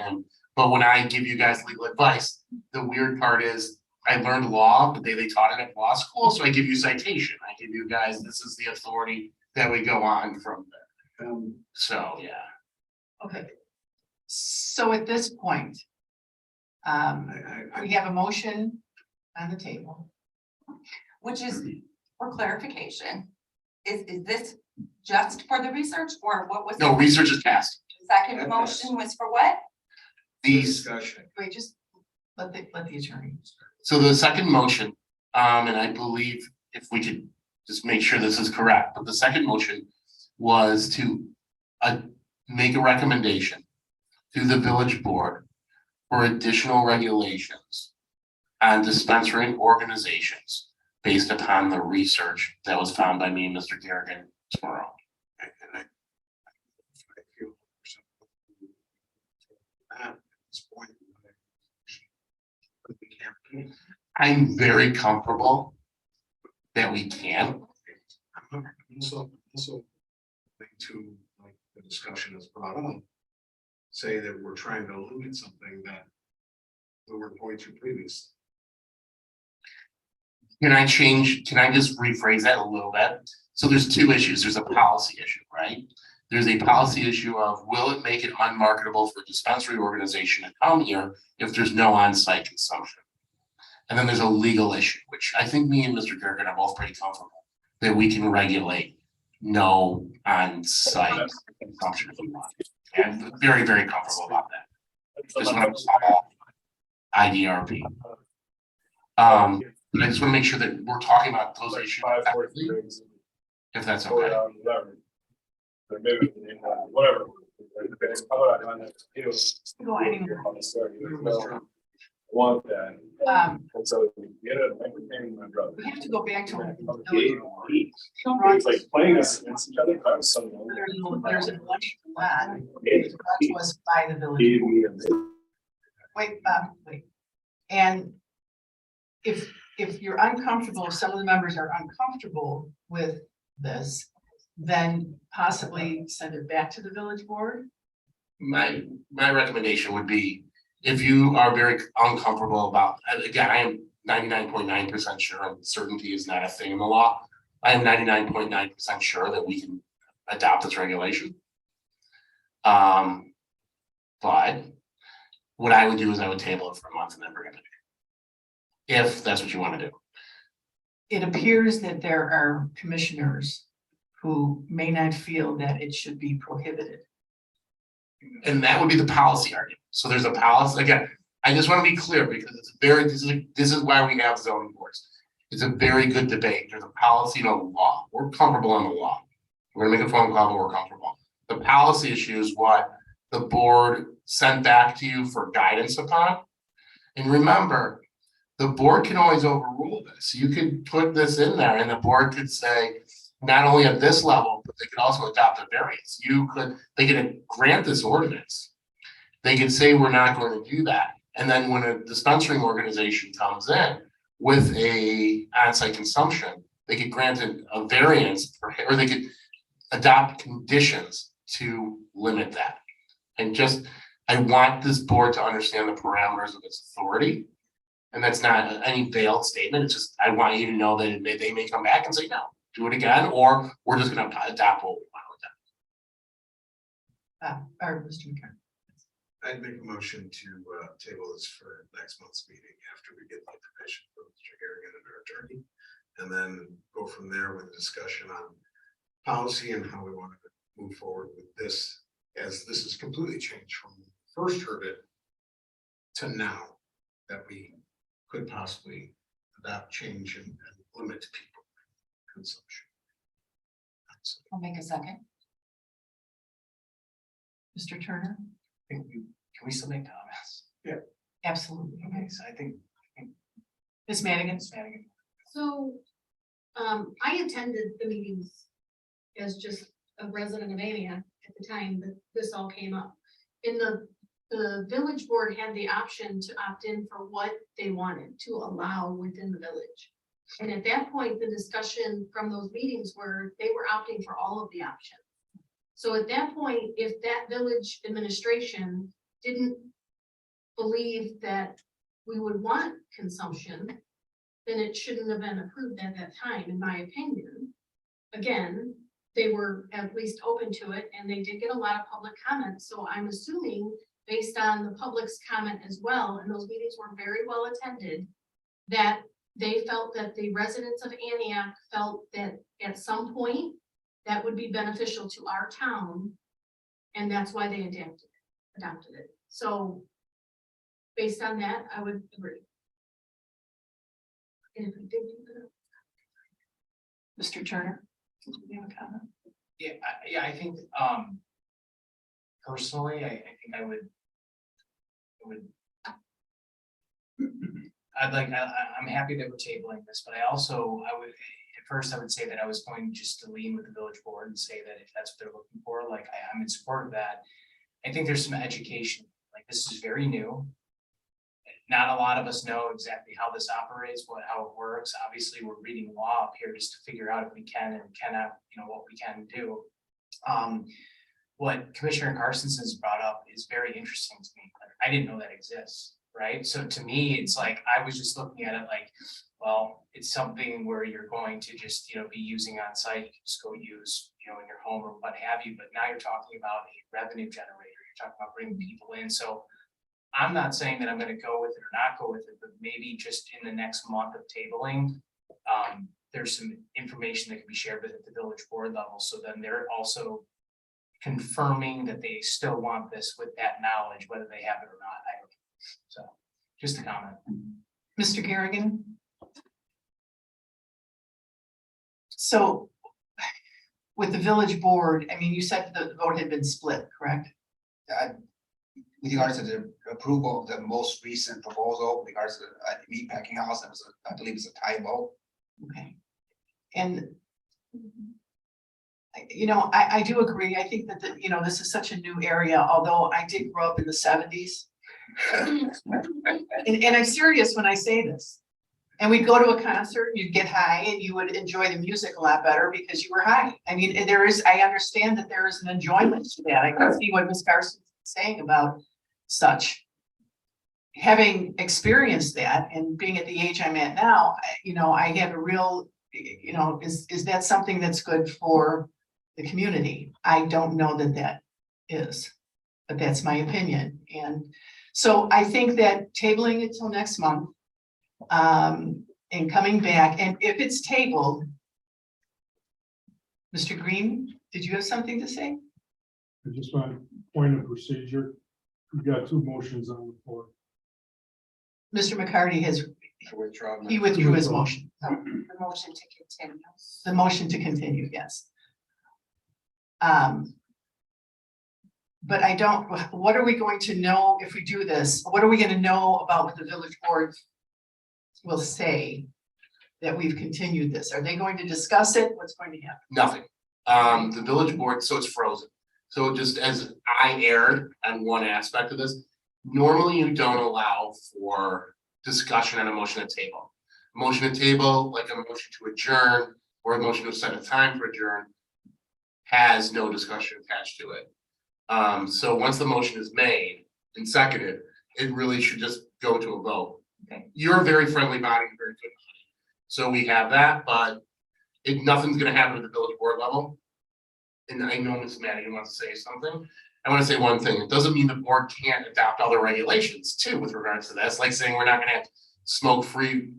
Speaker 9: but when I give you guys legal advice, the weird part is I learned law the day they taught it at law school, so I give you citation. I give you guys, this is the authority that we go on from there. So, yeah.
Speaker 1: okay. So at this point,
Speaker 5: I
Speaker 1: we have a motion on the table.
Speaker 3: Which is, for clarification, is this just for the research or what was?
Speaker 9: No,
Speaker 3: the
Speaker 9: research is passed.
Speaker 3: Second motion was for what?
Speaker 9: These,
Speaker 5: discussion.
Speaker 1: Wait, just let the attorney.
Speaker 9: so the second motion, and I believe if we could just make sure this is correct, but the second motion was to make a recommendation to the village board for additional regulations on dispensary organizations based upon the research that was found by me and Mr. Garrigan tomorrow.
Speaker 5: And I feel at this point. We can't.
Speaker 9: I'm very comfortable that we can.
Speaker 5: I'm also going to, like, the discussion is brought up, say that we're trying to limit something that we weren't going to previously.
Speaker 9: Can I just rephrase that a little bit? So there's two issues. There's a policy issue, right? There's a policy issue of will it make it unmarketable for a dispensary organization to come here if there's no on-site consumption? And then there's a legal issue, which I think me and Mr. Gergen are both pretty comfortable that we can regulate no on-site consumption if we want. And very, very comfortable about that. Just want to call IDRP. But I just want to make sure that we're talking about those issues effectively, if that's okay.
Speaker 11: Whatever.
Speaker 1: Go anywhere.
Speaker 11: Want that. And so get it, entertaining my brother.
Speaker 1: We have to go back to.
Speaker 11: It's like playing us against each other. I was someone.
Speaker 1: There's an election lot. It's brought to us by the village. Wait, wait. And if you're uncomfortable, if some of the members are uncomfortable with this, then possibly send it back to the village board.
Speaker 9: My recommendation would be, if you are very uncomfortable about, and again, I am 99.9% sure, and certainty is not a thing in the law. I am 99.9% sure that we can adopt this regulation. But what I would do is I would table it for a month and then bring it back. If that's what you want to do.
Speaker 1: It appears that there are commissioners who may not feel that it should be prohibited.
Speaker 9: And that would be the policy argument. So there's a policy, again, I just want to be clear because it's very, this is why we have zoning boards. It's a very good debate. There's a policy and a law. We're comfortable on the law. We're gonna make a phone call, but we're comfortable. The policy issue is what the board sent back to you for guidance upon. And remember, the board can always overrule this. You could put this in there and the board could say, not only at this level, but they could also adopt a variance. They could grant this ordinance. They could say, we're not going to do that. And then when a dispensary organization comes in with a on-site consumption, they could grant a variance or they could adopt conditions to limit that. And I want this board to understand the parameters of its authority. And that's not any veiled statement. It's just, I want you to know that they may come back and say, no, do it again, or we're just gonna adopt what we want
Speaker 1: Or Mr. McCarthy.
Speaker 5: I'd make a motion to table this for next month's meeting after we get the information from Mr. Harrigan and our attorney. And then go from there with a discussion on policy and how we want to move forward with this. As this is completely changed from when we first heard it to now, that we could possibly adopt change and limit people consumption.
Speaker 3: I'll make a second.
Speaker 1: Mr. Turner?
Speaker 7: Can we still make comments?
Speaker 1: Absolutely.
Speaker 7: Okay, so I think
Speaker 1: Ms. Madigan?
Speaker 7: Ms. Madigan.
Speaker 8: So, I attended the meetings as just a resident of Antioch at the time that this all came up. And the village board had the option to opt in for what they wanted to allow within the village. And at that point, the discussion from those meetings were, they were opting for all of the options. So at that point, if that village administration didn't believe that we would want consumption, then it shouldn't have been approved at that time, in my opinion. Again, they were at least open to it, and they did get a lot of public comments, so I'm assuming, based on the public's comment as well, and those meetings were very well attended, that they felt that the residents of Antioch felt that at some point, that would be beneficial to our town, and that's why they adopted it. So, based on that, I would agree. And if we did do that,
Speaker 1: Mr. Turner? Did you have a comment?
Speaker 7: Yeah, I think, personally, I think I would. I'm happy that we're tabling this, but I would, at first I would say that I was going just to lean with the village board and say that if that's what they're looking for, like, I'm in support of that. I think there's some education, like, this is very new. Not a lot of us know exactly how this operates, how it works. Obviously, we're reading law up here just to figure out if we can and cannot, what we can do. What Commissioner Carson's brought up is very interesting to me. Like, I didn't know that exists, right? So to me, it's like, I was just looking at it like, well, it's something where you're going to just, be using on site, you can just go use, in your home or what have you, but now you're talking about a revenue generator, you're talking about bringing people in. So I'm not saying that I'm gonna go with it or not go with it, but maybe just in the next month of tabling, there's some information that can be shared with at the village board level. So then they're also confirming that they still want this with that knowledge, whether they have it or not. I don't know. So just a comment.
Speaker 1: Mr. Garrigan? So with the village board, I mean, you said the vote had been split, correct?
Speaker 4: With regards to the approval of the most recent proposal, with regards to the meat packing house, that was, I believe it's a tie vote.
Speaker 1: Okay. And I do agree. I think that, this is such a new area, although I did grow up in the 70s. And I'm serious when I say this. And we'd go to a concert, you'd get high, and you would enjoy the music a lot better because you were high. I mean, I understand that there is an enjoyment to that. I can see what Ms. Carson's saying about such. Having experienced that and being at the age I'm at now, I have a real, is that something that's good for the community? I don't know that is, but that's my opinion. And so I think that tabling it till next month, and coming back, and if it's tabled, Mr. Green, did you have something to say?
Speaker 12: I just want point of procedure. We've got two motions on the floor.
Speaker 1: Mr. McCarty he withdrew his motion.
Speaker 3: The motion to continue.
Speaker 1: The motion to continue, yes. But I don't, what are we going to know if we do this? What are we going to know about what the village board will say that we've continued this? Are they going to discuss it? What's going to happen?
Speaker 9: Nothing. The village board, so it's frozen. So just as I erred on one aspect of this, normally you don't allow for discussion on a motion to table. Motion to table, like a motion to adjourn or a motion to set a time for adjourn, has no discussion attached to it. So once the motion is made and seconded, it really should just go to a vote.
Speaker 1: Okay.
Speaker 9: You're a very friendly body, very good body. So we have that, but nothing's gonna happen at the village board level. And I know Ms. Madigan wants to say something. I want to say one thing. It doesn't mean the board can't adopt other regulations too with regards to this, like saying we're not gonna have smoke free.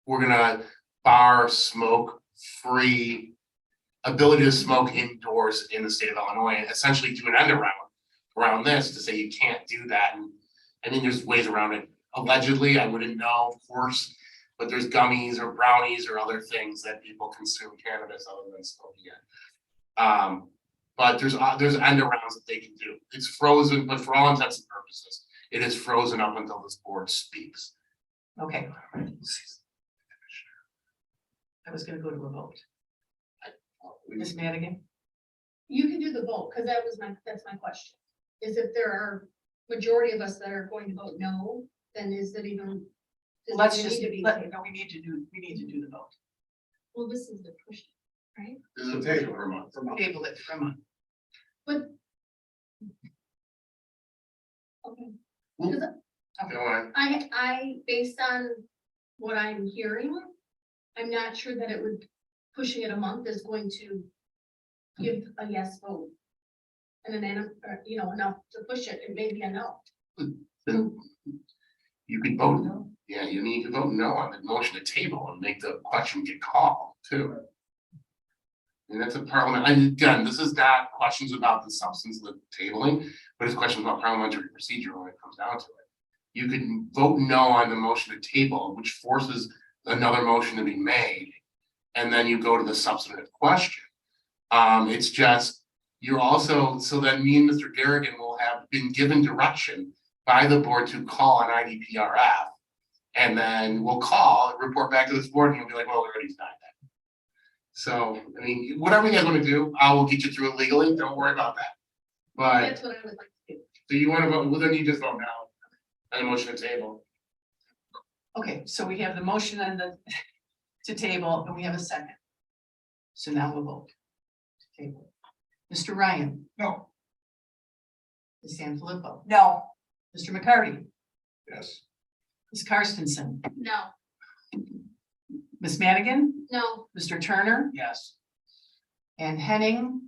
Speaker 9: We're gonna bar smoke free ability to smoke indoors in the state of Illinois, and essentially do an end around this to say you can't do that. And I mean, there's ways around it. Allegedly, I wouldn't know, of course, but there's gummies or brownies or other things that people consume cannabis other than smoking it. But there's end arounds that they can do. It's frozen, but for all intents and purposes, it is frozen up until this board speaks.
Speaker 1: Okay. I was gonna go to a vote. Ms. Madigan?
Speaker 8: You can do the vote, because that's my question. Is if there are majority of us that are going to vote no, then is it even? does it
Speaker 1: Let's
Speaker 8: even
Speaker 1: just,
Speaker 8: need to be
Speaker 1: no,
Speaker 8: tabled?
Speaker 1: we need to do the vote.
Speaker 8: Well, this is the push, right?
Speaker 9: This is a table for a month.
Speaker 1: Table it for a month.
Speaker 8: But. Okay,
Speaker 9: Go on.
Speaker 8: I, based on what I'm hearing, I'm not sure that it would, pushing it a month is going to give a yes vote. And then, enough to push it, it may be a no.
Speaker 9: Then you could vote no. Yeah, you mean, you could vote no on the motion to table and make the question get called too. And that's a parliament, and again, this is not questions about the substance of the tabling, but it's questions about parliamentary procedure when it comes down to it. You could vote no on the motion to table, which forces another motion to be made. And then you go to the substantive question. It's just, you're also, so that me and Mr. Garrigan will have been given direction by the board to call an IDPRF. And then we'll call, report back to this board, and you'll be like, well, we already denied that. So, I mean, whatever you guys want to do, I will get you through it legally, don't worry about that. But,
Speaker 8: That's what I would like to do.
Speaker 9: so you want to vote, well, then you just vote now, on the motion to table.
Speaker 1: Okay, so we have the motion and the to table, and we have a second. So now we'll vote. To table. Mr. Ryan,
Speaker 2: No.
Speaker 1: Ms. Sanfilippo,
Speaker 3: No,
Speaker 1: Mr. McCarty,
Speaker 2: Yes.
Speaker 1: Ms. Karstensen,
Speaker 6: No,
Speaker 1: Ms. Madigan,
Speaker 8: No,
Speaker 1: Mr. Turner,
Speaker 7: Yes.
Speaker 1: and Henning,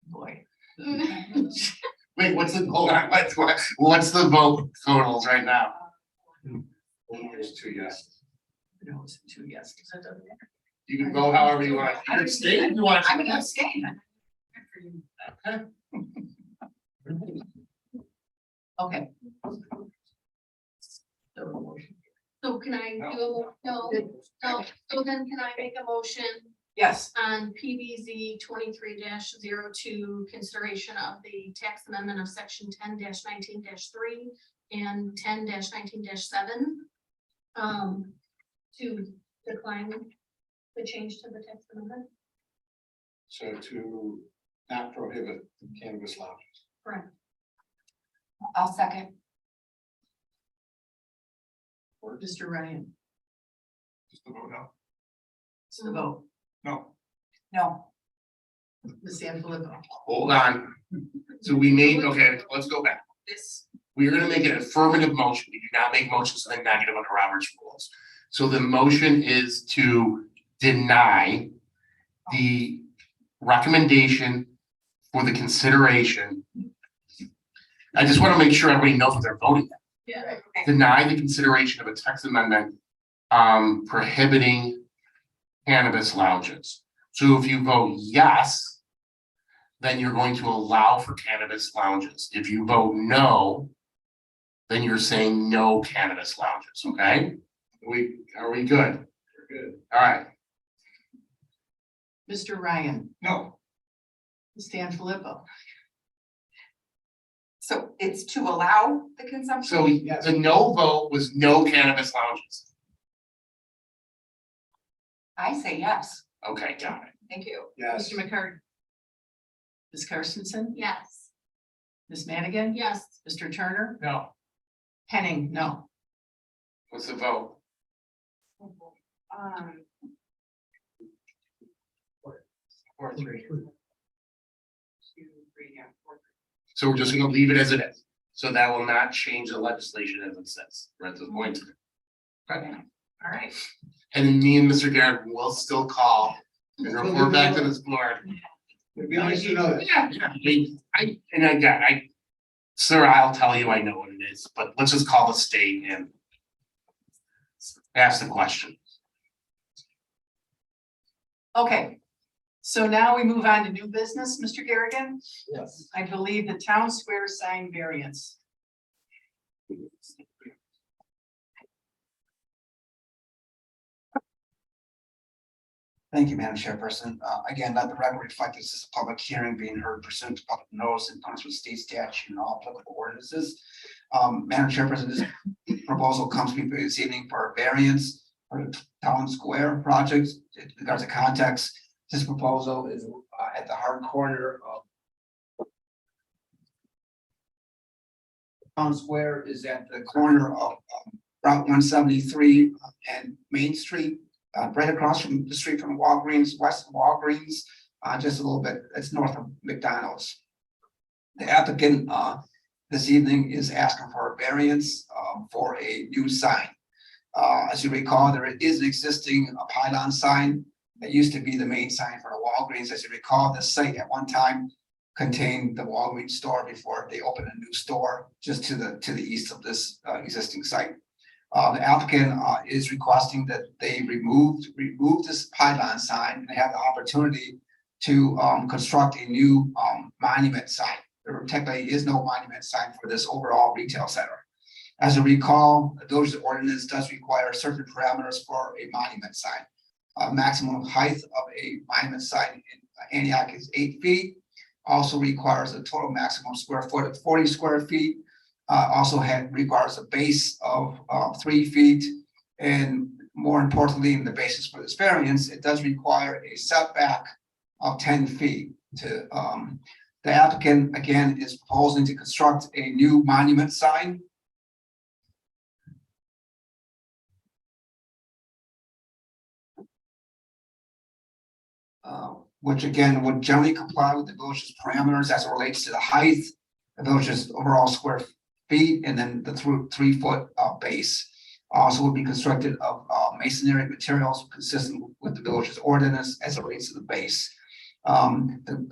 Speaker 1: boy.
Speaker 9: Wait, what's the, hold on, what's the vote totals right now?
Speaker 2: There's 2 yes.
Speaker 1: No, it's 2 yes. That doesn't matter.
Speaker 9: You can vote however you want.
Speaker 1: I'm
Speaker 9: You're staying if you want.
Speaker 1: I'm gonna abstain. Okay.
Speaker 8: so can I do so then can I make a motion
Speaker 1: Yes,
Speaker 8: on PBZ 23-02, consideration of the tax amendment of section 10-19-3 and 10-19-7. To decline the change to the text amendment,
Speaker 5: So to not prohibit cannabis lounges.
Speaker 8: correct?
Speaker 3: I'll second.
Speaker 1: or Mr. Ryan,
Speaker 2: Just to vote no.
Speaker 1: it's the vote.
Speaker 2: No.
Speaker 3: No,
Speaker 1: Ms. Sanfilippo.
Speaker 9: Hold on. So we made, okay, let's go back.
Speaker 1: This,
Speaker 9: We're gonna make an affirmative motion. We do not make motions that are negative under Robert's rules. So the motion is to deny the recommendation for the consideration. I just want to make sure everybody knows what they're voting.
Speaker 8: Yeah.
Speaker 9: Deny the consideration of a text amendment prohibiting cannabis lounges. So if you vote yes, then you're going to allow for cannabis lounges. If you vote no, then you're saying no cannabis lounges, okay? Are we good?
Speaker 2: We're good.
Speaker 9: All right.
Speaker 1: Mr. Ryan,
Speaker 2: No.
Speaker 1: Ms. Sanfilippo,
Speaker 3: so it's to allow the consumption?
Speaker 9: So the no vote was no cannabis lounges.
Speaker 3: I say yes,
Speaker 9: Okay, got it.
Speaker 3: thank you.
Speaker 2: Yes.
Speaker 1: Mr. McCarty. Ms. Karstensen,
Speaker 6: yes,
Speaker 1: Ms. Madigan.
Speaker 8: Yes,
Speaker 1: Mr. Turner,
Speaker 2: No.
Speaker 1: Henning, no.
Speaker 9: What's the vote?
Speaker 7: 4-3.
Speaker 9: So we're just gonna leave it as it is. So that will not change the legislation as it says. We're at this point. Okay.
Speaker 1: All right.
Speaker 9: And then me and Mr. Garrett will still call and report back to this board.
Speaker 5: It'd be nice to know that.
Speaker 9: Yeah, and again, Sir, I'll tell you, I know what it is, but let's just call the state and ask the question.
Speaker 1: Okay, so now we move on to new business, Mr. Garrigan.
Speaker 4: Yes.
Speaker 1: I believe the town square sign variance.
Speaker 4: Thank you, Madam Chairperson. Again, let the record reflect this is a public hearing being heard pursuant to public notice and accordance with state statute and all applicable ordinances. Madam Chairperson, this proposal comes before you this evening for a variance for the town square project. In regards to context, this proposal is at the hard corner of town square is at the corner of Route 173 and Main Street. Right across from the street from Walgreens, west of Walgreens, just a little bit, it's north of McDonald's. The applicant this evening is asking for a variance for a new sign. As you recall, there is an existing pylon sign that used to be the main sign for the Walgreens. As you recall, this site at one time contained the Walgreens store before they opened a new store just to the east of this existing site. The applicant is requesting that they remove this pylon sign and have the opportunity to construct a new monument sign. There technically is no monument sign for this overall retail center. As you recall, the village ordinance does require certain parameters for a monument sign. Maximum height of a monument sign in Antioch is 8 feet. Also requires a total maximum square foot of 40 square feet. Also requires a base of 3 feet, and more importantly, in the basis for this variance, it does require a setback of 10 feet. The applicant again is proposing to construct a new monument sign. Which again would generally comply with the village's parameters as it relates to the height, the village's overall square feet, and then the 3 foot base. Also will be constructed of masonry materials consistent with the village's ordinance as it relates to the base.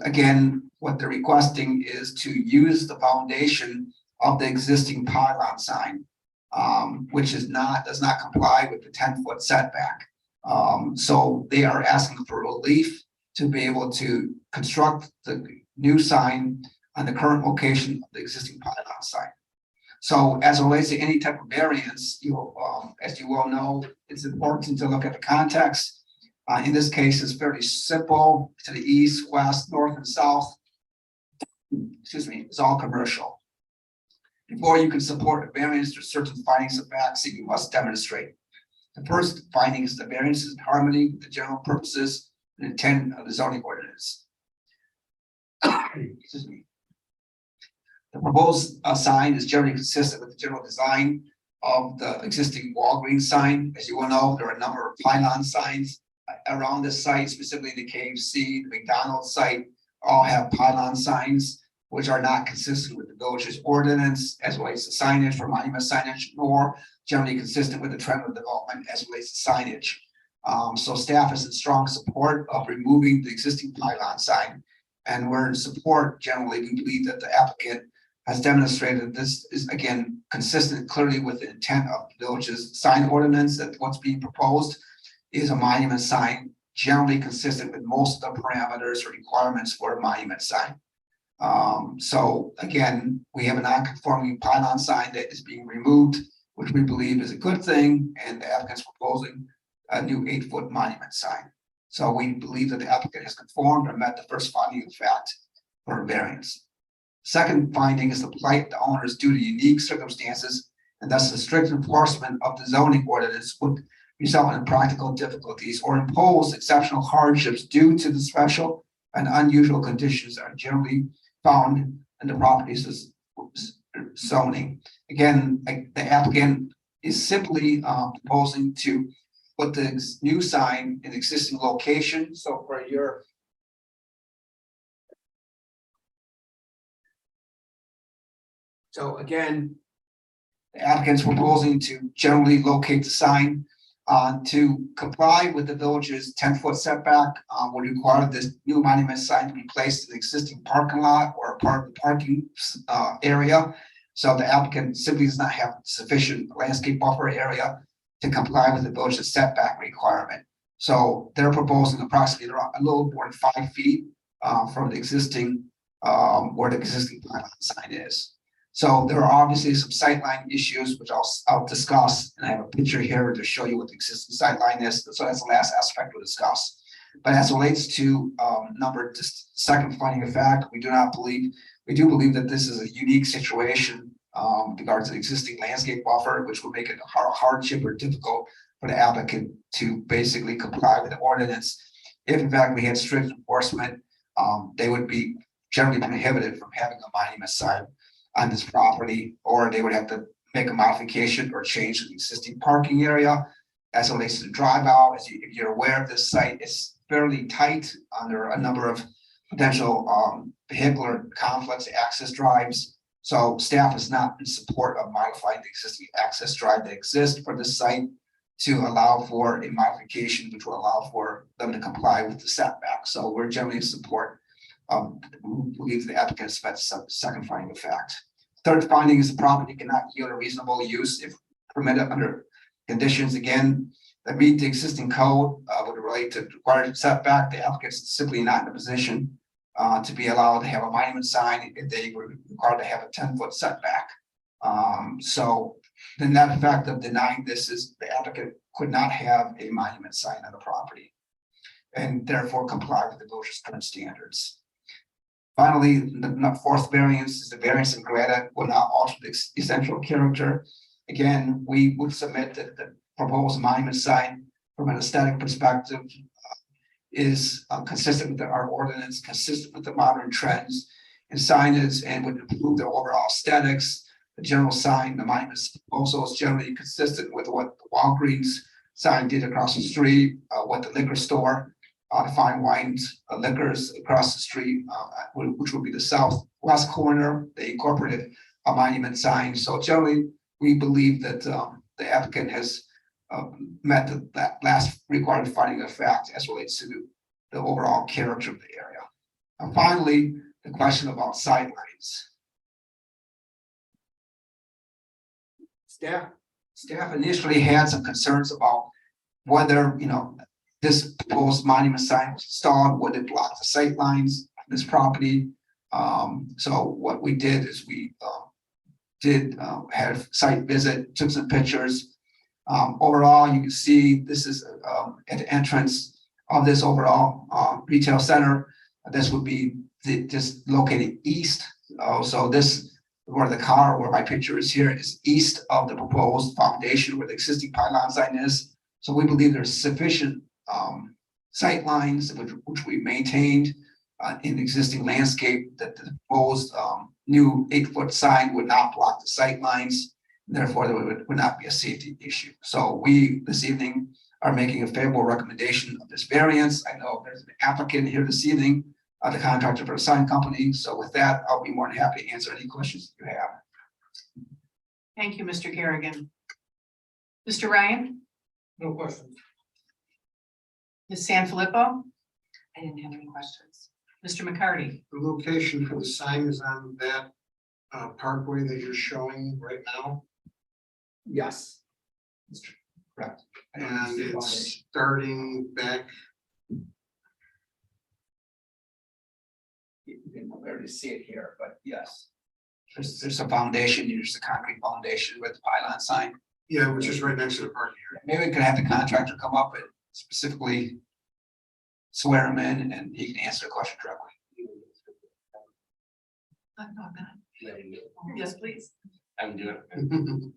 Speaker 4: Again, what they're requesting is to use the foundation of the existing pylon sign, which does not comply with the 10-foot setback. So they are asking for relief to be able to construct the new sign on the current location of the existing pylon sign. So as it relates to any type of variance, as you well know, it's important to look at the context. In this case, it's fairly simple. To the east, west, north, and south, excuse me, it's all commercial. Before you can support a variance, there's certain findings of facts that you must demonstrate. The first finding is the variance is in harmony with the general purposes and intent of the zoning ordinance. Excuse me. The proposed sign is generally consistent with the general design of the existing Walgreens sign. As you well know, there are a number of pylon signs around this site, specifically the KFC, the McDonald's site, all have pylon signs, which are not consistent with the village's ordinance as relates to signage for monument signage, nor generally consistent with the trend of development as relates to signage. So staff is in strong support of removing the existing pylon sign, and we're in support. Generally, we believe that the applicant has demonstrated this is again consistent clearly with the intent of the village's sign ordinance, that what's being proposed is a monument sign generally consistent with most of the parameters or requirements for a monument sign. So again, we have a non-conforming pylon sign that is being removed, which we believe is a good thing, and the applicant's proposing a new 8-foot monument sign. So we believe that the applicant has conformed or met the first finding of fact for a variance. Second finding is the plight the owner is due to unique circumstances, and thus the strict enforcement of the zoning ordinance would result in practical difficulties or impose exceptional hardships due to the special and unusual conditions that are generally found in the property's zoning. Again, the applicant is simply proposing to put the new sign in existing location. So for your So again, the applicant's proposing to generally locate the sign To comply with the village's 10-foot setback, would require this new monument sign to be placed in the existing parking lot or a part of the parking, area. So the applicant simply does not have sufficient landscape buffer area to comply with the village's setback requirement. So they're proposing approximately around a little more than 5 feet, from the existing, where the existing pylon sign is. So there are obviously some sightline issues, which I'll discuss, and I have a picture here to show you what the existing sightline is. So that's the last aspect we'll discuss. But as it relates to second finding of fact, we do believe that this is a unique situation with regards to the existing landscape buffer, which would make it a hardship or difficult for the applicant to basically comply with the ordinance. If in fact we had strict enforcement, they would be generally prohibited from having a monument sign on this property, or they would have to make a modification or change the existing parking area. As it relates to the drive out, if you're aware of this site, it's fairly tight under a number of potential vehicular conflicts, access drives. So staff is not in support of modifying the existing access drive that exists for this site to allow for a modification, which will allow for them to comply with the setback. So we're generally in support. We believe the applicant has met second finding of fact. Third finding is the property cannot yield a reasonable use if permitted under conditions, again, that meet the existing code, would relate to required setback. The applicant is simply not in a position to be allowed to have a monument sign if they were required to have a 10-foot setback. So the net effect of denying this is the applicant could not have a monument sign on the property and therefore comply with the village's current standards. Finally, the fourth variance is the variance in granted will not alter the essential character. Again, we would submit that the proposed monument sign from an aesthetic perspective is consistent with our ordinance, consistent with the modern trends in signage, and would improve the overall aesthetics. The general sign, the monument also is generally consistent with what the Walgreens sign did across the street, what the liquor store, the fine wines, liquors across the street, which would be the southwest corner. They incorporated a monument sign. So generally, we believe that the applicant has met that last required finding of fact as relates to the overall character of the area. And finally, the question about sightlines. Staff initially had some concerns about whether, this proposed monument sign was installed, would it block the sight lines on this property? So what we did is we did have a site visit, took some pictures. Overall, you can see this is at the entrance of this overall retail center. This would be just located east. So this, where my picture is here, is east of the proposed foundation where the existing pylon sign is. So we believe there's sufficient sight lines which we maintained in the existing landscape that the proposed new 8-foot sign would not block the sight lines. Therefore, there would not be a safety issue. So we this evening are making a favorable recommendation of this variance. I know there's an applicant here this evening, the contractor for the sign company. So with that, I'll be more than happy to answer any questions you have.
Speaker 1: Thank you, Mr. Garrigan. Mr. Ryan,
Speaker 2: No questions.
Speaker 1: Ms. Sanfilippo,
Speaker 3: I didn't have any questions.
Speaker 1: Mr. McCarty.
Speaker 5: The location for the sign is on that parkway that you're showing right now,
Speaker 4: Yes. Correct.
Speaker 5: and it's starting back.
Speaker 4: You can barely see it here, but yes. There's a foundation, there's a concrete foundation with the pylon sign.
Speaker 5: Yeah, which is right next to the parking area.
Speaker 4: Maybe we could have the contractor come up and specifically swear him in and he can answer the question directly.
Speaker 1: Yes, please.
Speaker 9: I'm doing it.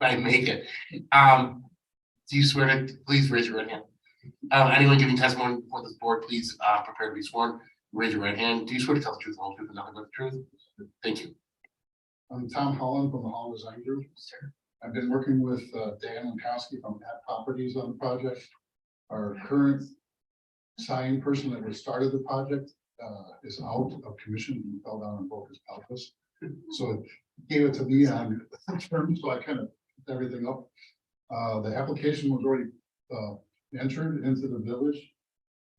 Speaker 9: If I make it. Do you swear to, please raise your right hand. Anyone giving testimony before this board, please prepare to be sworn. Raise your right hand. Do you swear to tell the truth, the whole truth, and nothing but the truth? Thank you.
Speaker 12: I'm Tom Holland from the Hall Design Group. I've been working with Dan Lankowski from At Properties on the project. Our current sign person that was started the project is out of commission. He fell down and broke his pelvis. So it gave it to me on terms, so I kind of everything up. The application was already, entered into the village.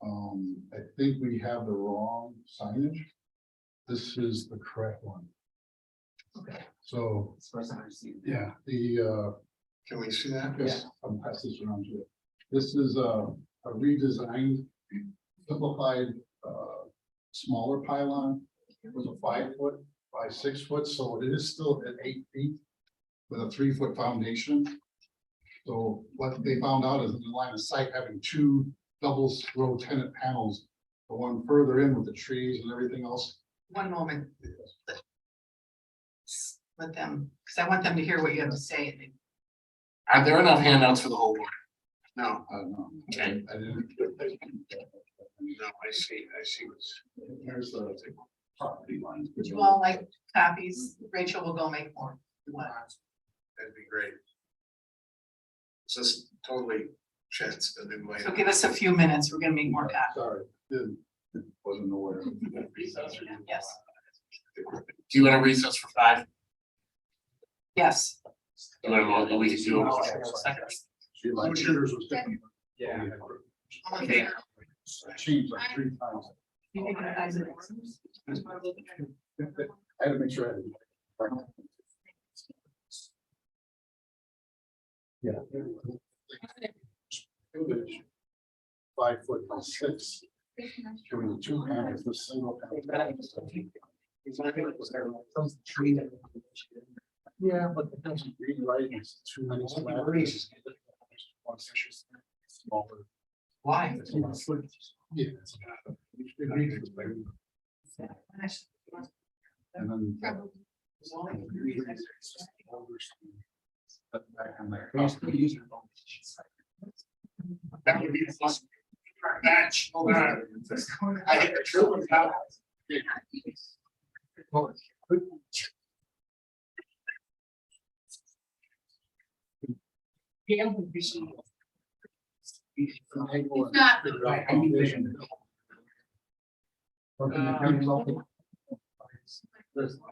Speaker 12: I think we have the wrong signage. This is the correct one.
Speaker 1: Okay.
Speaker 12: So,
Speaker 4: It's first time I've seen it.
Speaker 12: yeah, the,
Speaker 5: Can we see that?
Speaker 12: yes, I'll pass this around to you. This is a redesigned, simplified, smaller pylon. It was a 5 foot by 6 foot, so it is still at 8 feet with a 3 foot foundation. So what they found out is in the line of sight, having 2 double row tenant panels, the one further in with the trees and everything else.
Speaker 1: One moment. Let them, because I want them to hear what you have to say.
Speaker 9: Are there enough handouts for the whole board?
Speaker 5: No,
Speaker 12: I don't know.
Speaker 9: Okay.
Speaker 12: I didn't.
Speaker 5: no, I see what's.
Speaker 12: There's the property line.
Speaker 1: Would you all like copies? Rachel will go make more.
Speaker 5: That'd be great. It's just totally chance a new way.
Speaker 1: So give us a few minutes. We're gonna make more copies.
Speaker 12: Sorry, wasn't aware.
Speaker 1: Yes,
Speaker 9: Do you want to recess for 5?
Speaker 1: yes.
Speaker 9: You want to, we can do
Speaker 12: She like shooters was different.
Speaker 2: Yeah.
Speaker 1: Okay.
Speaker 12: Changed like 3 times. I had to make sure I had it. Yeah. 5 foot by 6. Showing the 2 panels, the single panel. Yeah, but it doesn't read right, it's too many slabs. Smaller.
Speaker 1: Why?
Speaker 12: It's not foot. Yeah. It reads like- And then. Back on there.
Speaker 9: That would be the first match. Hold on. I hit the triple out.
Speaker 12: It's
Speaker 1: not-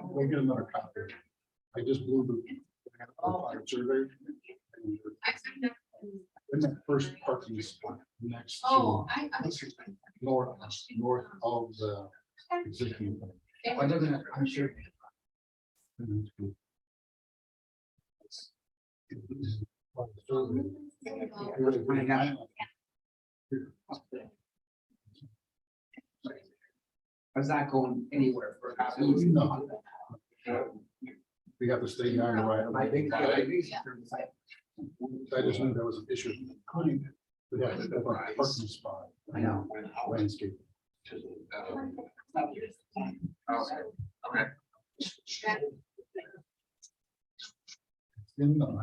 Speaker 12: We'll get another copy. I just blew the. Survey. In that first parking spot next
Speaker 1: Oh,
Speaker 12: to
Speaker 1: I.
Speaker 12: north of the existing.
Speaker 4: I'm sure. I was not going anywhere for.
Speaker 12: No. We got to stay on right.
Speaker 4: I think.
Speaker 12: I just knew there was an issue. We had a different parking spot.
Speaker 4: I know.
Speaker 12: Landscape.
Speaker 9: Okay.
Speaker 12: In the.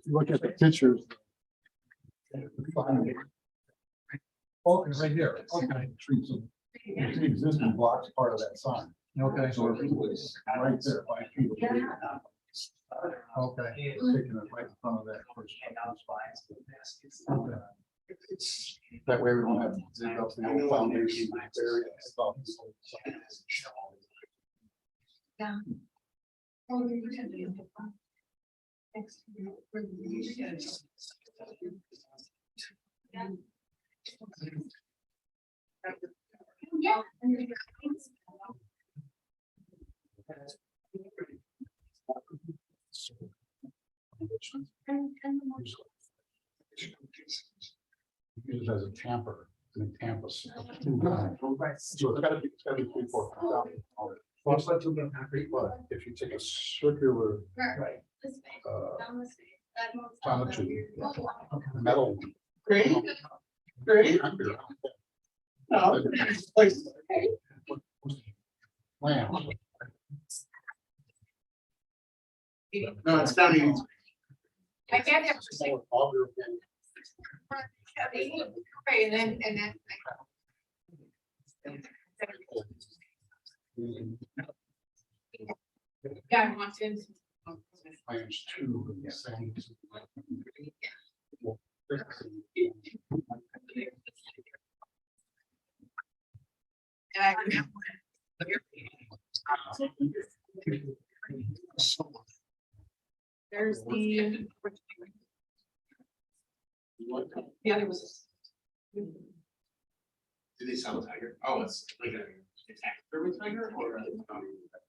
Speaker 12: Look at the pictures. Oh, it's right here. Okay. Trees. The existing blocks part of that sign. Okay. So it was right there, 5 feet. Okay. Taking it right in front of that first. Okay. That way we don't have to dig up the old foundation. Bury it, stuff.
Speaker 8: Yeah.
Speaker 6: Yeah.
Speaker 12: Use it as a camper in campus. So it's gotta be 3/4. But if you take a circular
Speaker 6: Right. This way, down this way. That moves down the-
Speaker 12: geometry, metal.
Speaker 1: Great, great. No.
Speaker 12: Lamp.
Speaker 9: No, it's not even.
Speaker 1: I get it.
Speaker 12: Auger.
Speaker 1: Right, and then. Yeah, I want to.
Speaker 12: Plans 2 and the same.
Speaker 1: There's the. The other was.
Speaker 9: Do they sell a tiger? Oh, it's like a attack urban tiger or?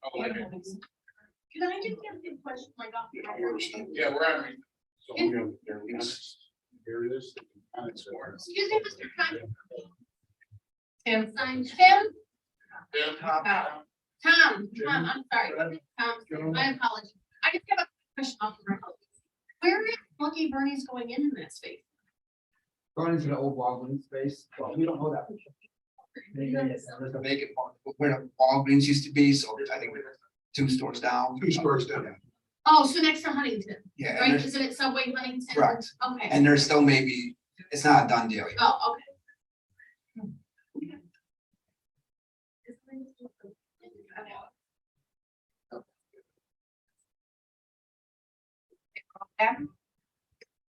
Speaker 9: Oh, like a.
Speaker 8: Can I just ask you a question, like off the record?
Speaker 2: Yeah, we're at.
Speaker 12: So we have their lease areas. And it's more.
Speaker 8: Excuse me, Mr. Khan,
Speaker 1: Tim.
Speaker 8: sign Tim,
Speaker 1: Uh,
Speaker 8: Tom, I'm sorry, Tom, my apologies. I just have a question off the record. Where is Lucky Bernie's going in that space?
Speaker 4: Going into the old Walgreens space, well, we don't know that. There's a vacant part where the Walgreens used to be, so I think we're 2 stores down.
Speaker 5: 2 stores down.
Speaker 8: Oh, so next to Huntington,
Speaker 4: Yeah, and
Speaker 8: right?
Speaker 4: there's,
Speaker 8: Isn't it Subway Huntington?
Speaker 4: correct,
Speaker 8: Okay.
Speaker 4: and there's still maybe, it's not a done deal yet.
Speaker 8: Oh, okay.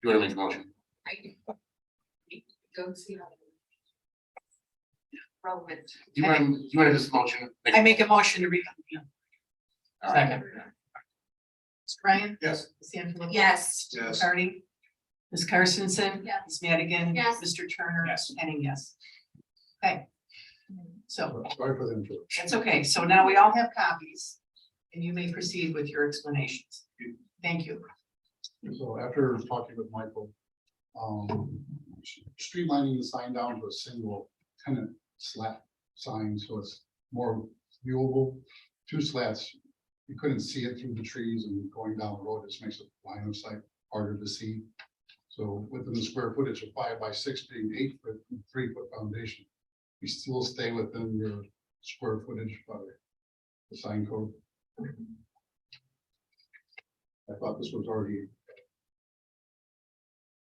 Speaker 9: You wanna make a motion?
Speaker 3: Go see how. Relevant.
Speaker 9: You wanna just motion?
Speaker 1: I make a motion to read.
Speaker 7: Second.
Speaker 1: Mr. Ryan.
Speaker 2: Yes.
Speaker 1: Ms. Sanfilippo.
Speaker 3: Yes.
Speaker 1: Mr.
Speaker 5: Yes.
Speaker 1: McCarty. Ms. Carstensen.
Speaker 8: Yes.
Speaker 1: Ms. Madigan.
Speaker 8: Yes.
Speaker 1: Mr. Turner.
Speaker 7: Yes.
Speaker 1: Henning, yes. Okay. So
Speaker 12: Sorry for the intro.
Speaker 1: that's okay. So now we all have copies and you may proceed with your explanations. Thank you.
Speaker 12: So after talking with Michael, streamlining the sign down to a single tenant slat sign, so it's more viewable. 2 slats, you couldn't see it through the trees, and going down the road, it just makes the line of sight harder to see. So within the square footage of 5 by 6 being 8 foot, and 3 foot foundation, you still stay within your square footage by the sign code. I thought this was already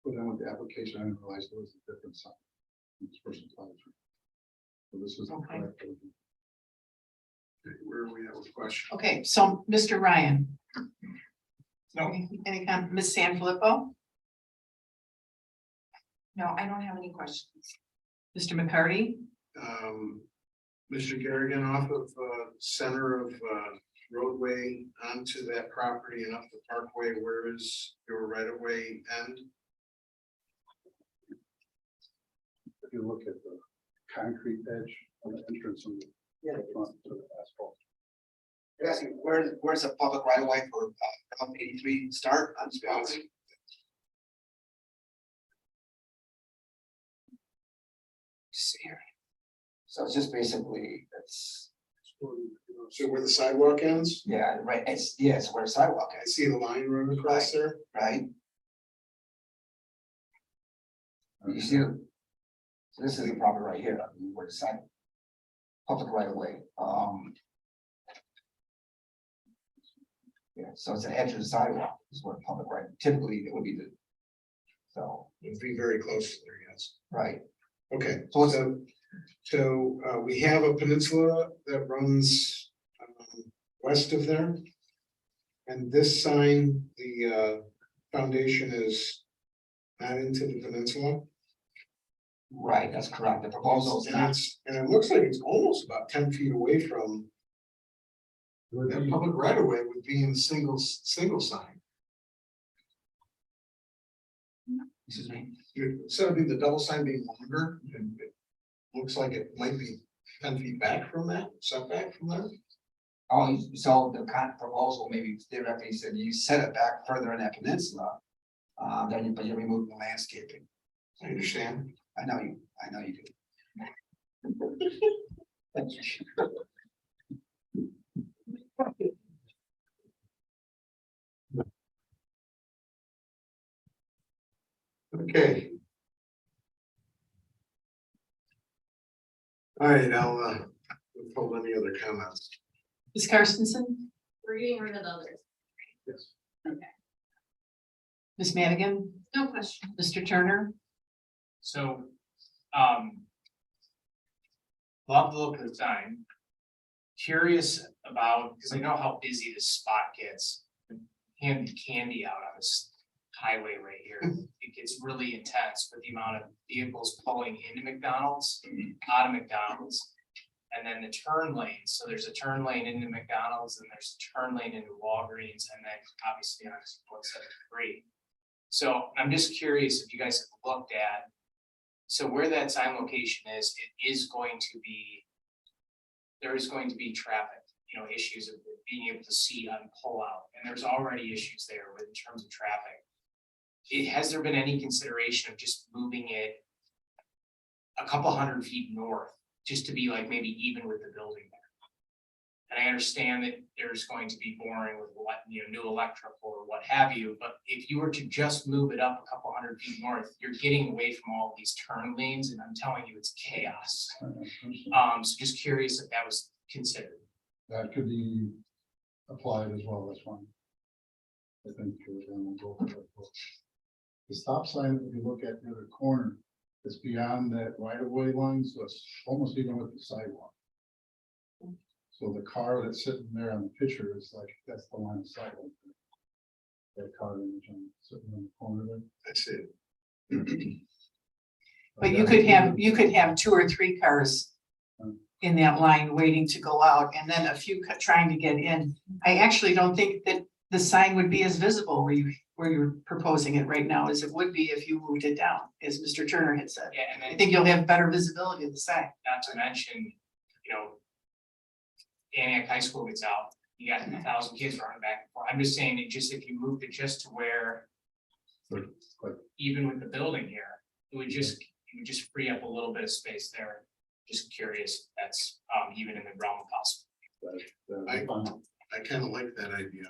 Speaker 12: put in with the application. I didn't realize there was a different sign. This person tells me. So this is.
Speaker 1: Okay.
Speaker 12: correct.
Speaker 5: Where are we at with the question?
Speaker 1: Okay, so Mr. Ryan.
Speaker 2: No.
Speaker 1: Any comment, Ms. Sanfilippo,
Speaker 3: No, I don't have any questions.
Speaker 1: Mr. McCarty,
Speaker 5: Mr. Garrigan, off of center of roadway onto that property and up the parkway, where is your right of way end?
Speaker 12: If you look at the concrete edge of the entrance and the front to the asphalt.
Speaker 4: You're asking, where's the public right away for Route 83 start? I'm just asking. See here. So it's just basically, it's,
Speaker 5: So where the sidewalk ends,
Speaker 4: yeah, right, it's where the sidewalk
Speaker 5: I
Speaker 4: is,
Speaker 5: see the line running across there.
Speaker 4: right? You see, so this is the property right here, where the side. Public right away, yeah, so it's the edge of the sidewalk is where public right, typically it would be the. So,
Speaker 5: It'd be very close to there, yes.
Speaker 4: right,
Speaker 5: Okay,
Speaker 4: So what's-
Speaker 5: so we have a peninsula that runs west of there. And this sign, the foundation is not into the peninsula.
Speaker 4: right, that's correct, the proposal is
Speaker 5: And
Speaker 4: not,
Speaker 5: it looks like it's almost about 10 feet away from. Where that public right of way would be in single sign.
Speaker 4: excuse me,
Speaker 5: Instead of being the double sign being longer, and it looks like it might be 10 feet back from that, setback from there.
Speaker 4: oh, so the kind of proposal, maybe theoretically said you set it back further in that peninsula. Then you, but you're removing the landscaping,
Speaker 5: I understand.
Speaker 4: I know you do.
Speaker 5: Okay. All right, I'll hold any other comments.
Speaker 1: Ms. Carstensen,
Speaker 8: We're getting rid of others.
Speaker 12: Yes.
Speaker 1: Ms. Madigan,
Speaker 8: No question.
Speaker 1: Mr. Turner,
Speaker 7: So, love the look of the sign. Curious about, because I know how busy this spot gets, hand candy out on this highway right here. It gets really intense with the amount of vehicles pulling into McDonald's, out of McDonald's. And then the turn lanes, so there's a turn lane into McDonald's and there's a turn lane into Walgreens and then obviously on 173. So I'm just curious if you guys have looked at, so where that sign location is, it is going to be, there is going to be traffic, issues of being able to see on pullout, and there's already issues there with in terms of traffic. Has there been any consideration of just moving it a couple 100 feet north, just to be like maybe even with the building there? And I understand that there's going to be boring with what, new electrical or what have you, but if you were to just move it up a couple 100 feet north, you're getting away from all these turn lanes, and I'm telling you, it's chaos. So just curious if that was considered.
Speaker 12: That could be applied as well, that's fine. I think we'll go for that. The stop sign, if you look at the other corner, it's beyond that right of way line, so it's almost even with the sidewalk. So the car that's sitting there on the picture is like, that's the line of sight. That car image sitting in the corner there.
Speaker 5: That's it.
Speaker 1: But you could have 2 or 3 cars in that line waiting to go out, and then a few trying to get in. I actually don't think that the sign would be as visible where you're proposing it right now as it would be if you moved it down, as Mr. Turner had said.
Speaker 7: Yeah, and
Speaker 1: I
Speaker 7: then
Speaker 1: think you'll have better visibility of the sign.
Speaker 7: not to mention, Antioch High School gets out, you got 1,000 kids running back and forth. I'm just saying that just if you moved it just to where, even with the building here, it would just free up a little bit of space there. Just curious, if that's even in the realm of possible.
Speaker 5: I kind of like that idea.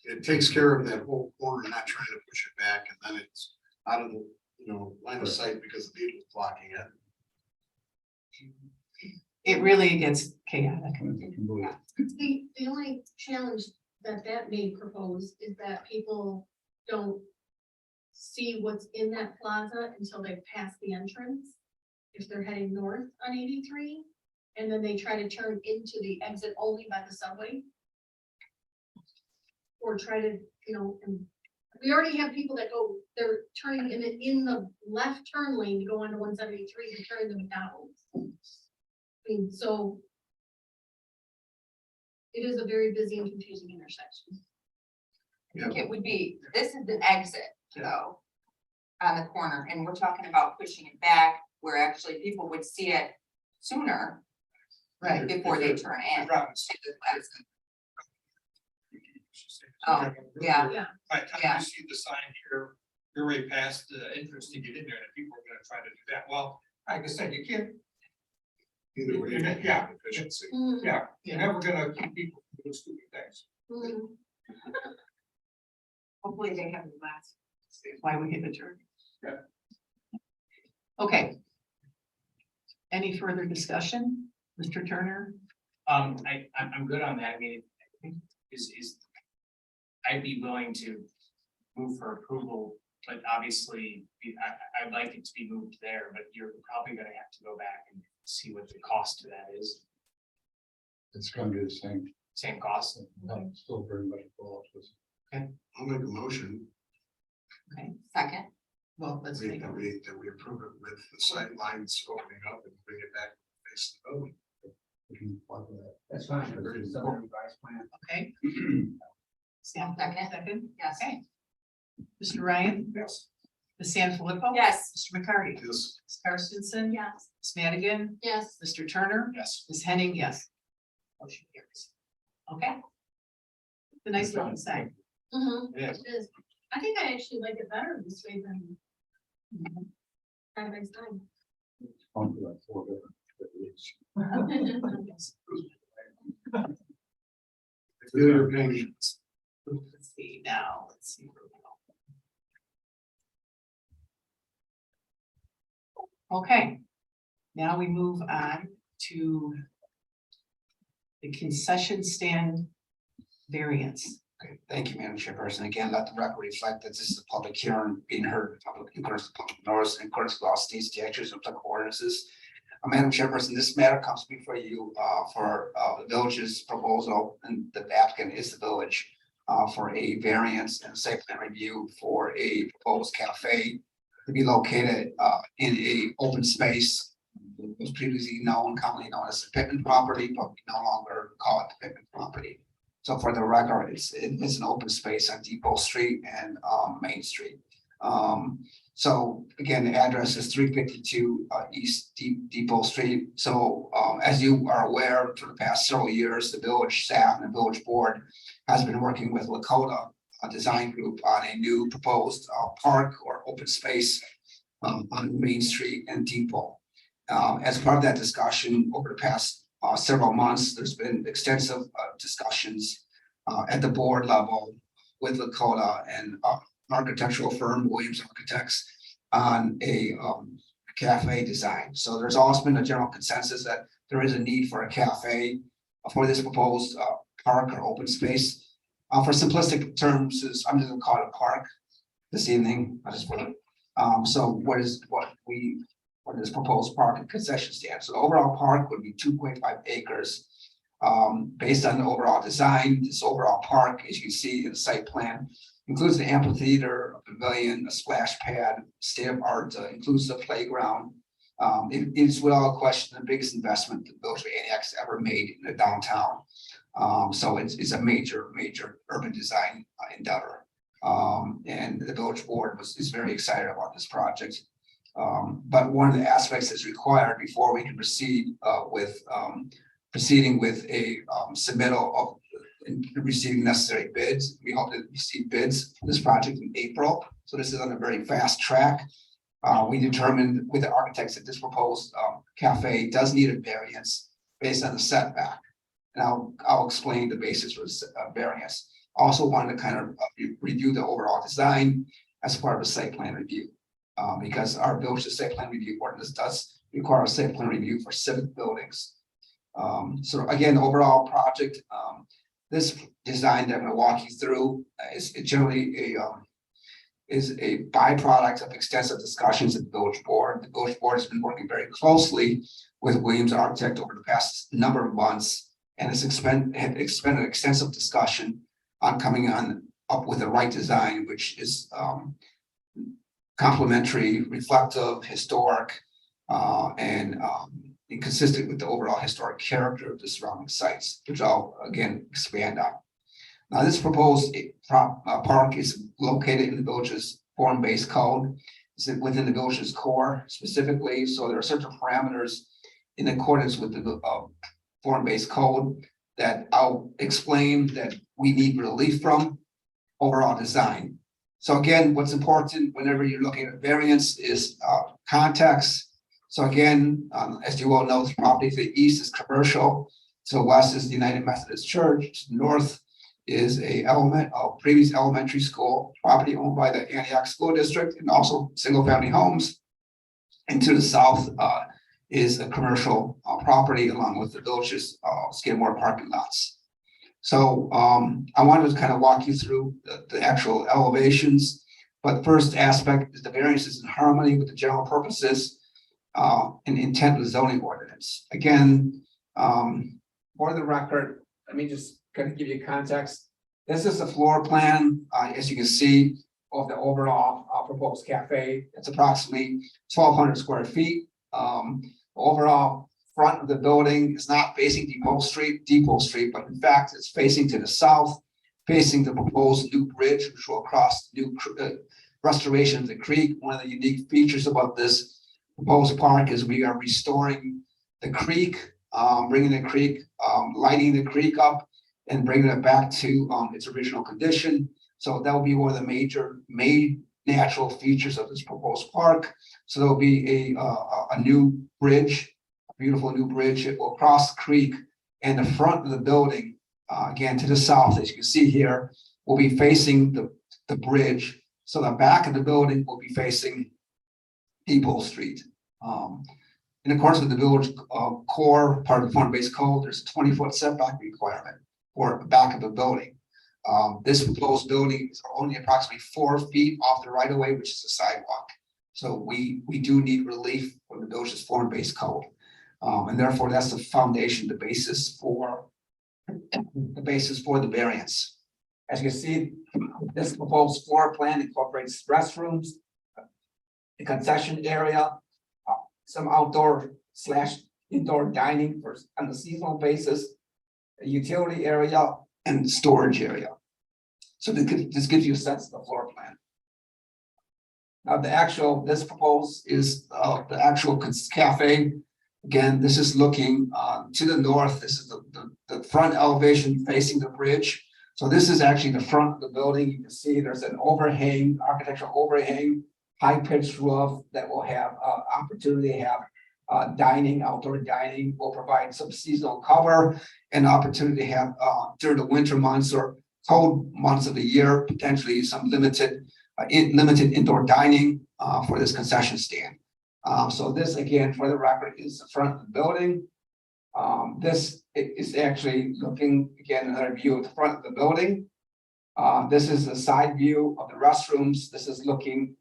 Speaker 5: It takes care of that whole corner, not trying to push it back, and then it's out of the, line of sight because the vehicle's blocking it.
Speaker 1: It really gets chaotic.
Speaker 8: The only challenge that may propose is that people don't see what's in that plaza until they pass the entrance. If they're heading north on 83, and then they try to turn into the exit only by the subway. Or try to, and we already have people that they're turning in the left turn lane to go onto 173 to turn to McDonald's. I mean, so it is a very busy and confusing intersection.
Speaker 3: I think it would be, this is the exit though, on the corner, and we're talking about pushing it back where actually people would see it sooner.
Speaker 1: Right.
Speaker 3: Before they turn in. Oh, yeah.
Speaker 2: By the time
Speaker 3: Yeah.
Speaker 2: you see the sign here, you're way past the entrance to get in there, and people are gonna try to do that. Well, like I said, you can't,
Speaker 5: Either way,
Speaker 2: Yeah.
Speaker 5: efficiency.
Speaker 2: yeah, you're never gonna keep people from doing stupid things.
Speaker 3: Hopefully they have the last.
Speaker 1: Why we hit the turn.
Speaker 2: Yeah.
Speaker 1: Okay. Any further discussion, Mr. Turner?
Speaker 7: I'm good on that. I mean, I think I'd be willing to move for approval, but obviously I'd like it to be moved there, but you're probably gonna have to go back and see what the cost to that is.
Speaker 12: It's gonna be the
Speaker 7: Same cost.
Speaker 12: still very much below.
Speaker 5: I'll make a motion
Speaker 3: Second.
Speaker 1: Well, let's
Speaker 5: that
Speaker 1: make a.
Speaker 5: we approve it with the sight lines opening up and bring it back to face the building.
Speaker 11: That's fine.
Speaker 5: Very
Speaker 11: It's
Speaker 5: cool.
Speaker 11: a revised plan.
Speaker 1: Okay. Sam, second.
Speaker 3: Yes.
Speaker 1: Okay. Mr. Ryan?
Speaker 2: Yes.
Speaker 1: Ms. Sanfilippo?
Speaker 3: Yes.
Speaker 1: Mr. McCarty?
Speaker 5: Yes.
Speaker 1: Ms. Carstensen?
Speaker 6: Yes.
Speaker 1: Ms. Madigan?
Speaker 8: Yes.
Speaker 1: Mr. Turner?
Speaker 2: Yes.
Speaker 1: Ms. Henning, yes. Motion carries. Okay. The nice looking sign.
Speaker 2: Yes.
Speaker 8: It is. I think I actually like it better this way than. Side by side.
Speaker 5: Feel your pain.
Speaker 1: Let's see now, let's see. where we go. Okay, now we move on to the concession stand variance.
Speaker 4: Okay, thank you, Madam Chairperson. Again, let the record reflect that this is a public hearing being heard in public notice in accordance with all state statutes and applicable ordinances. Madam Chairperson, this matter comes before you for the village's proposal, and the applicant is the village for a variance and site plan review for a proposed cafe to be located in a open space. It was previously commonly known as the Pittman property, but we no longer call it the Pittman property. So for the record, it's an open space on Depot Street and Main Street. So again, the address is 352 East Depot Street. So as you are aware, for the past several years, the village staff and the village board has been working with Lakota Design Group on a new proposed park or open space on Main Street and Depot. As part of that discussion over the past several months, there's been extensive discussions at the board level with Lakota and architectural firm Williams Architects on a cafe design. So there's also been a general consensus that there is a need for a cafe for this proposed park or open space. For simplistic terms, I'm just gonna call it a park this evening. I just put it. So what is proposed park and concession stand? So the overall park would be 2.5 acres. Based on the overall design, this overall park, as you can see in the site plan, includes an amphitheater, a pavilion, a splash pad, state-of-art inclusive playground. It is without question the biggest investment the village of Antioch ever made in the downtown. So it's a major urban design endeavor. And the village board is very excited about this project. But one of the aspects that's required before we can proceed with proceeding with a submittal of receiving necessary bids. We hope to receive bids for this project in April. So this is on a very fast track. We determined with the architects that this proposed cafe does need a variance based on the setback. And I'll explain the basis for this variance. Also wanted to kind of review the overall design as part of a site plan review. Because our village site plan review ordinance does require a site plan review for civic buildings. So again, overall project, this design that I'm going to walk you through is generally a byproduct of extensive discussions at the village board. The village board has been working very closely with Williams Architect over the past number of months and has expended extensive discussion on coming up with the right design, which is complementary, reflective, historic, and consistent with the overall historic character of the surrounding sites, which I'll again expand on. Now, this proposed park is located in the village's form-based code. It's within the village's core specifically, so there are certain parameters in accordance with the form-based code that I'll explain that we need relief from overall design. So again, what's important whenever you're looking at variance is context. So again, as you all know, this property to the east is commercial. So west is the United Methodist Church. North is a previous elementary school property owned by the Antioch School District and also single family homes. And to the south is a commercial property along with the village's Skidmore parking lots. So I wanted to kind of walk you through the actual elevations. But the first aspect is the variance is in harmony with the general purposes and intent of the zoning ordinance. Again, for the record, let me just kind of give you context. This is the floor plan, as you can see, of the overall proposed cafe. It's approximately 1,200 square feet. Overall front of the building is not facing Depot Street, but in fact, it's facing to the south, facing the proposed new bridge, which will cross the new restoration of the creek. One of the unique features about this proposed park is we are restoring the creek, bringing the creek, lighting the creek up and bringing it back to its original condition. So that will be one of the main natural features of this proposed park. So there'll be a new bridge, a beautiful new bridge. It will cross the creek, and the front of the building, again to the south, as you can see here, will be facing the bridge. So the back of the building will be facing Depot Street. In accordance with the village core part of the form-based code, there's a 20-foot setback requirement for the back of the building. This proposed building is only approximately 4 feet off the right of way, which is a sidewalk. So we do need relief from the village's form-based code. And therefore that's the foundation, the basis for the variance. As you can see, this proposed floor plan incorporates restrooms, the concession area, some outdoor slash indoor dining for on a seasonal basis, a utility area and storage area. So this gives you a sense of the floor plan. Now this proposed is the actual cafe. Again, this is looking to the north. This is the front elevation facing the bridge. So this is actually the front of the building. You can see there's an overhang, architectural overhang, high-pitched roof that will have opportunity to have dining, outdoor dining, will provide some seasonal cover and opportunity to have during the winter months or cold months of the year, potentially some limited indoor dining for this concession stand. So this again, for the record, is the front of the building. This is actually looking again another view of the front of the building. This is the side view of the restrooms. This is looking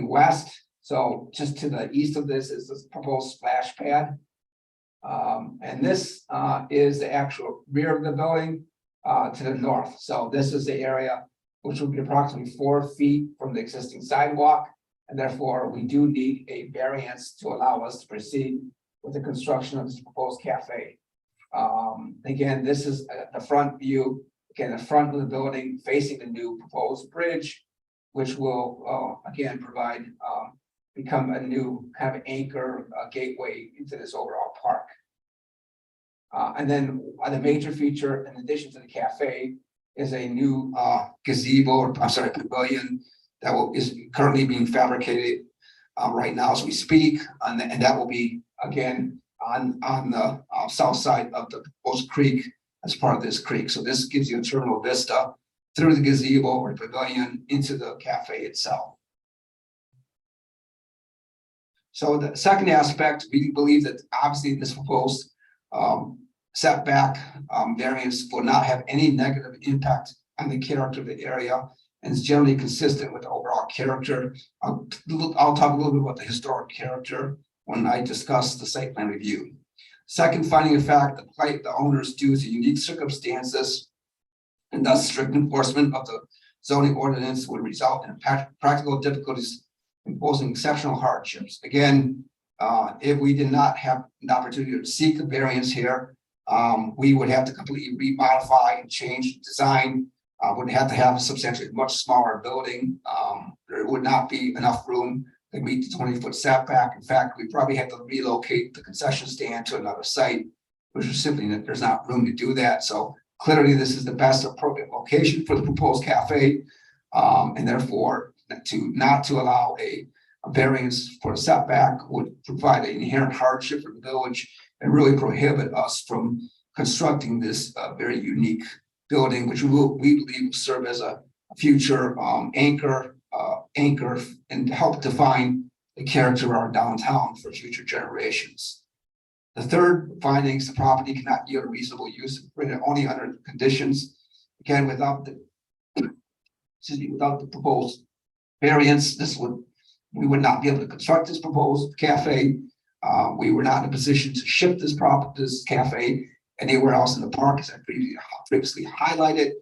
Speaker 4: west. So just to the east of this is this proposed splash pad. And this is the actual rear of the building to the north. So this is the area which will be approximately 4 feet from the existing sidewalk. And therefore, we do need a variance to allow us to proceed with the construction of this proposed cafe. Again, this is the front view, again, the front of the building facing the new proposed bridge, which will again provide become a new kind of anchor gateway into this overall park. And then the major feature, in addition to the cafe, is a new gazebo, or I'm sorry, pavilion that is currently being fabricated right now as we speak, and that will be again on the south side of the proposed creek as part of this creek. So this gives you a terminal vista through the gazebo or pavilion into the cafe itself. So the second aspect, we believe that obviously this proposed setback variance will not have any negative impact on the character of the area and is generally consistent with the overall character. I'll talk a little bit about the historic character when I discuss the site plan review. Second finding of fact, the plight the owners due to unique circumstances and thus strict enforcement of the zoning ordinance would result in practical difficulties imposing exceptional hardships. Again, if we did not have an opportunity to seek a variance here, we would have to completely remodify and change design. Would have to have a substantially much smaller building. There would not be enough room to meet the 20-foot setback. In fact, we probably have to relocate the concession stand to another site, which is simply that there's not room to do that. So clearly, this is the best appropriate location for the proposed cafe, and therefore, not to allow a variance for a setback would provide an inherent hardship for the village and really prohibit us from constructing this very unique building, which we believe will serve as a future anchor and help define the character of our downtown for future generations. The third findings, the property cannot yield a reasonable use only under conditions, again, without the proposed variance, we would not be able to construct this proposed cafe. We were not in a position to ship this cafe anywhere else in the park, as I previously highlighted.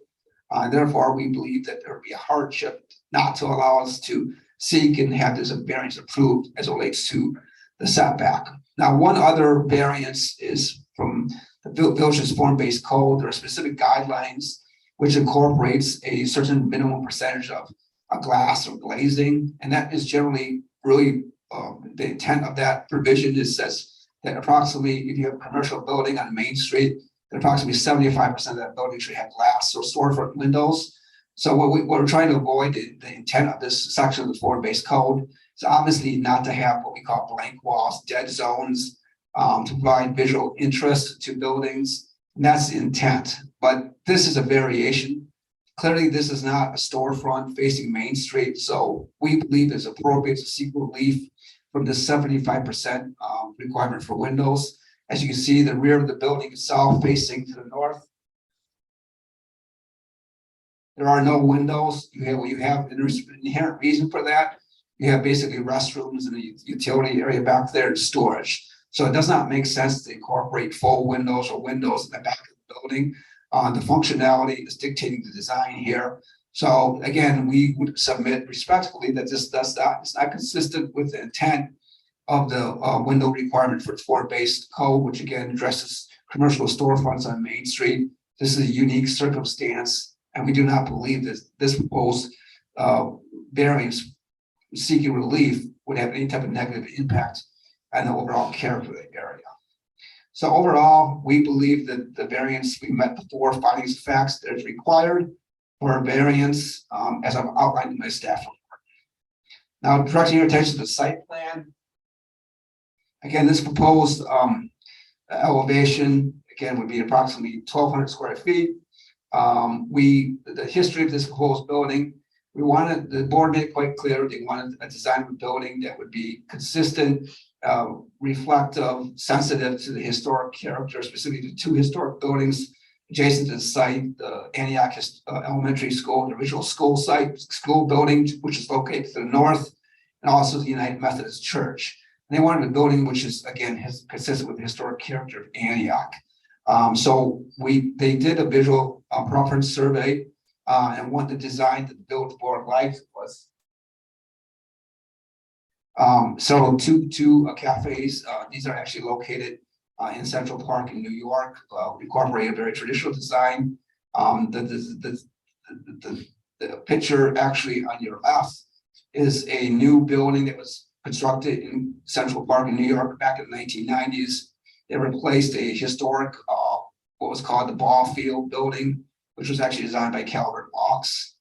Speaker 4: Therefore, we believe that there would be a hardship not to allow us to seek and have this variance approved as it relates to the setback. Now, one other variance is from the village's form-based code. There are specific guidelines which incorporates a certain minimum percentage of glass or glazing, and that is generally really the intent of that provision is says that approximately if you have a commercial building on Main Street, that approximately 75% of that building should have glass or storefront windows. So what we're trying to avoid, the intent of this section of the form-based code is obviously not to have what we call blank walls, dead zones, to provide visual interest to buildings. And that's the intent. But this is a variation. Clearly, this is not a storefront facing Main Street. So we believe it's appropriate to seek relief from the 75% requirement for windows. As you can see, the rear of the building itself facing to the north. There are no windows. You have there's an inherent reason for that. You have basically restrooms and a utility area back there and storage. So it does not make sense to incorporate full windows or windows in the back of the building. The functionality is dictating the design here. So again, we would submit respectfully that this it's not consistent with the intent of the window requirement for floor-based code, which again addresses commercial storefronts on Main Street. This is a unique circumstance, and we do not believe that this proposed variance seeking relief would have any type of negative impact on the overall character of the area. So overall, we believe that the variance we met before findings of facts that is required for a variance, as I've outlined in my staff report. Now, directing your attention to the site plan. Again, this proposed elevation, again, would be approximately 1,200 square feet. The history of this proposed building, the board made it quite clear, they wanted a design of a building that would be consistent, reflective, sensitive to the historic character, specifically to two historic buildings adjacent to the site, the Antioch Elementary School, the original school building, which is located to the north, and also the United Methodist Church. And they wanted a building which is, again, consistent with the historic character of Antioch. So they did a visual preference survey, and what the design that the village board liked was two cafes. These are actually located in Central Park in New York. We incorporate a very traditional design. The picture actually on your left is a new building that was constructed in Central Park in New York back in the 1990s. They replaced a historic, what was called the ball field building, which was actually designed by Calvert Vaux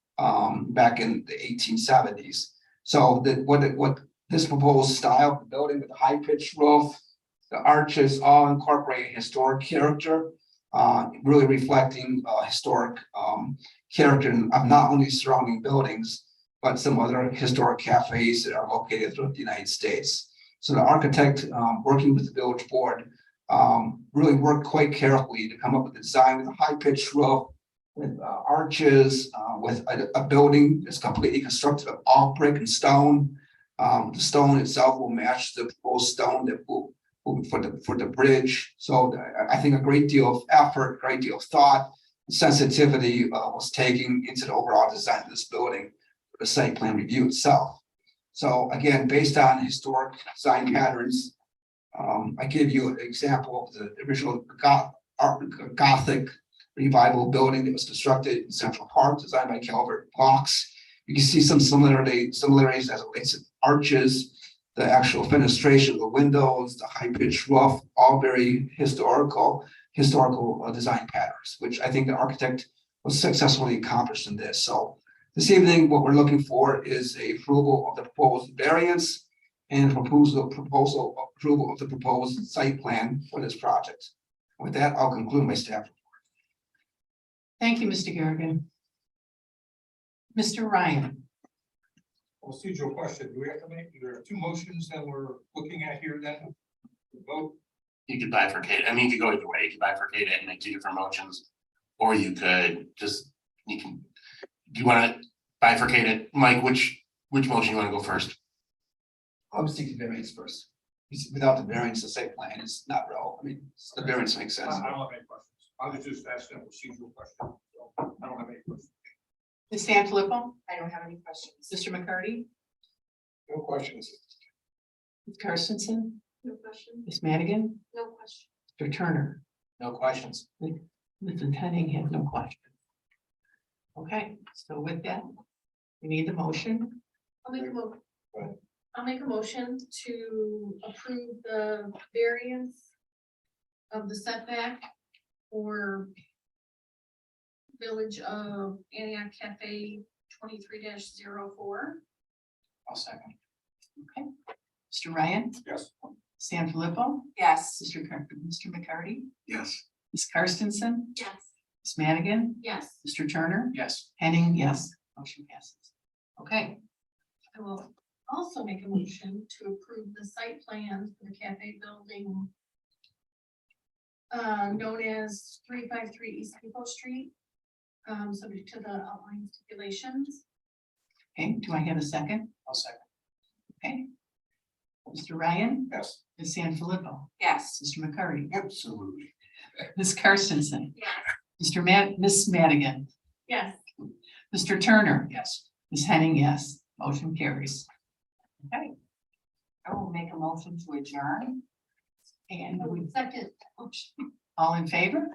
Speaker 4: back in the 1870s. So what this proposed style of the building with the high pitched roof, the arches all incorporate historic character, really reflecting historic character of not only surrounding buildings, but some other historic cafes that are located throughout the United States. So the architect, working with the village board, really worked quite carefully to come up with a design with a high pitched roof, with arches, with a building that's completely constructed of all brick and stone. The stone itself will match the proposed stone that will for the bridge. So I think a great deal of effort, a great deal of thought, sensitivity was taken into the overall design of this building, for the site plan review itself. So again, based on historic design patterns, I give you an example of the original Gothic revival building that was constructed in Central Park, designed by Calvert Vaux. You can see some similarities as it relates to arches, the actual fenestration of the windows, the high pitched roof, all very historical design patterns, which I think the architect was successfully accomplished in this. So this evening, what we're looking for is a approval of the proposed variance and approval of the proposed site plan for this project. With that, I'll conclude my staff report.
Speaker 1: Thank you, Mr. Garrigan. Mr. Ryan.
Speaker 2: Procedural question, do we have to make, there are two motions that we're looking at here then? Vote?
Speaker 9: You could bifurcate. I mean, you could go either way. You could bifurcate it and make two different motions, or you could just, do you want to bifurcate it? Mike, which motion you want to go first?
Speaker 4: I'm seeking variance first. Without the variance, the site plan is not real. I mean, the variance makes sense.
Speaker 2: I don't have any questions. I was just asking a procedural question, so I don't have any questions.
Speaker 1: Ms. Sanfilippo,
Speaker 3: I don't have any questions.
Speaker 1: Mr. McCarty,
Speaker 5: No questions.
Speaker 1: Ms. Carstensen,
Speaker 8: No question.
Speaker 1: Ms. Madigan,
Speaker 8: No question.
Speaker 1: Mr. Turner,
Speaker 7: No questions.
Speaker 1: Mrs. Henning has no question. Okay, so with that, we need the motion.
Speaker 8: I'll make a motion to approve the variance of the setback for Village of Antioch Cafe 23-04.
Speaker 7: I'll second.
Speaker 1: Okay, Mr. Ryan,
Speaker 2: Yes.
Speaker 1: Sanfilippo,
Speaker 3: Yes.
Speaker 1: Mr. McCarty,
Speaker 5: Yes.
Speaker 1: Ms. Carstensen,
Speaker 8: Yes.
Speaker 1: Ms. Madigan,
Speaker 8: Yes,
Speaker 1: Mr. Turner,
Speaker 7: Yes.
Speaker 1: Henning, yes, motion passes. Okay,
Speaker 8: I will also make a motion to approve the site plan for the cafe building known as 353 East Depot Street, subject to the outline stipulations.
Speaker 1: okay, do I have a second?
Speaker 7: I'll second.
Speaker 1: Okay. Mr. Ryan,
Speaker 2: Yes.
Speaker 1: Ms. Sanfilippo,
Speaker 3: Yes.
Speaker 1: Mr. McCarty,
Speaker 5: Absolutely.
Speaker 1: Ms. Carstensen,
Speaker 8: Yes.
Speaker 1: Miss Madigan,
Speaker 8: Yes.
Speaker 1: Mr. Turner,
Speaker 7: Yes.
Speaker 1: Ms. Henning, yes, motion carries.
Speaker 3: I will make a motion to adjourn.
Speaker 1: And
Speaker 8: Second.
Speaker 1: all in favor?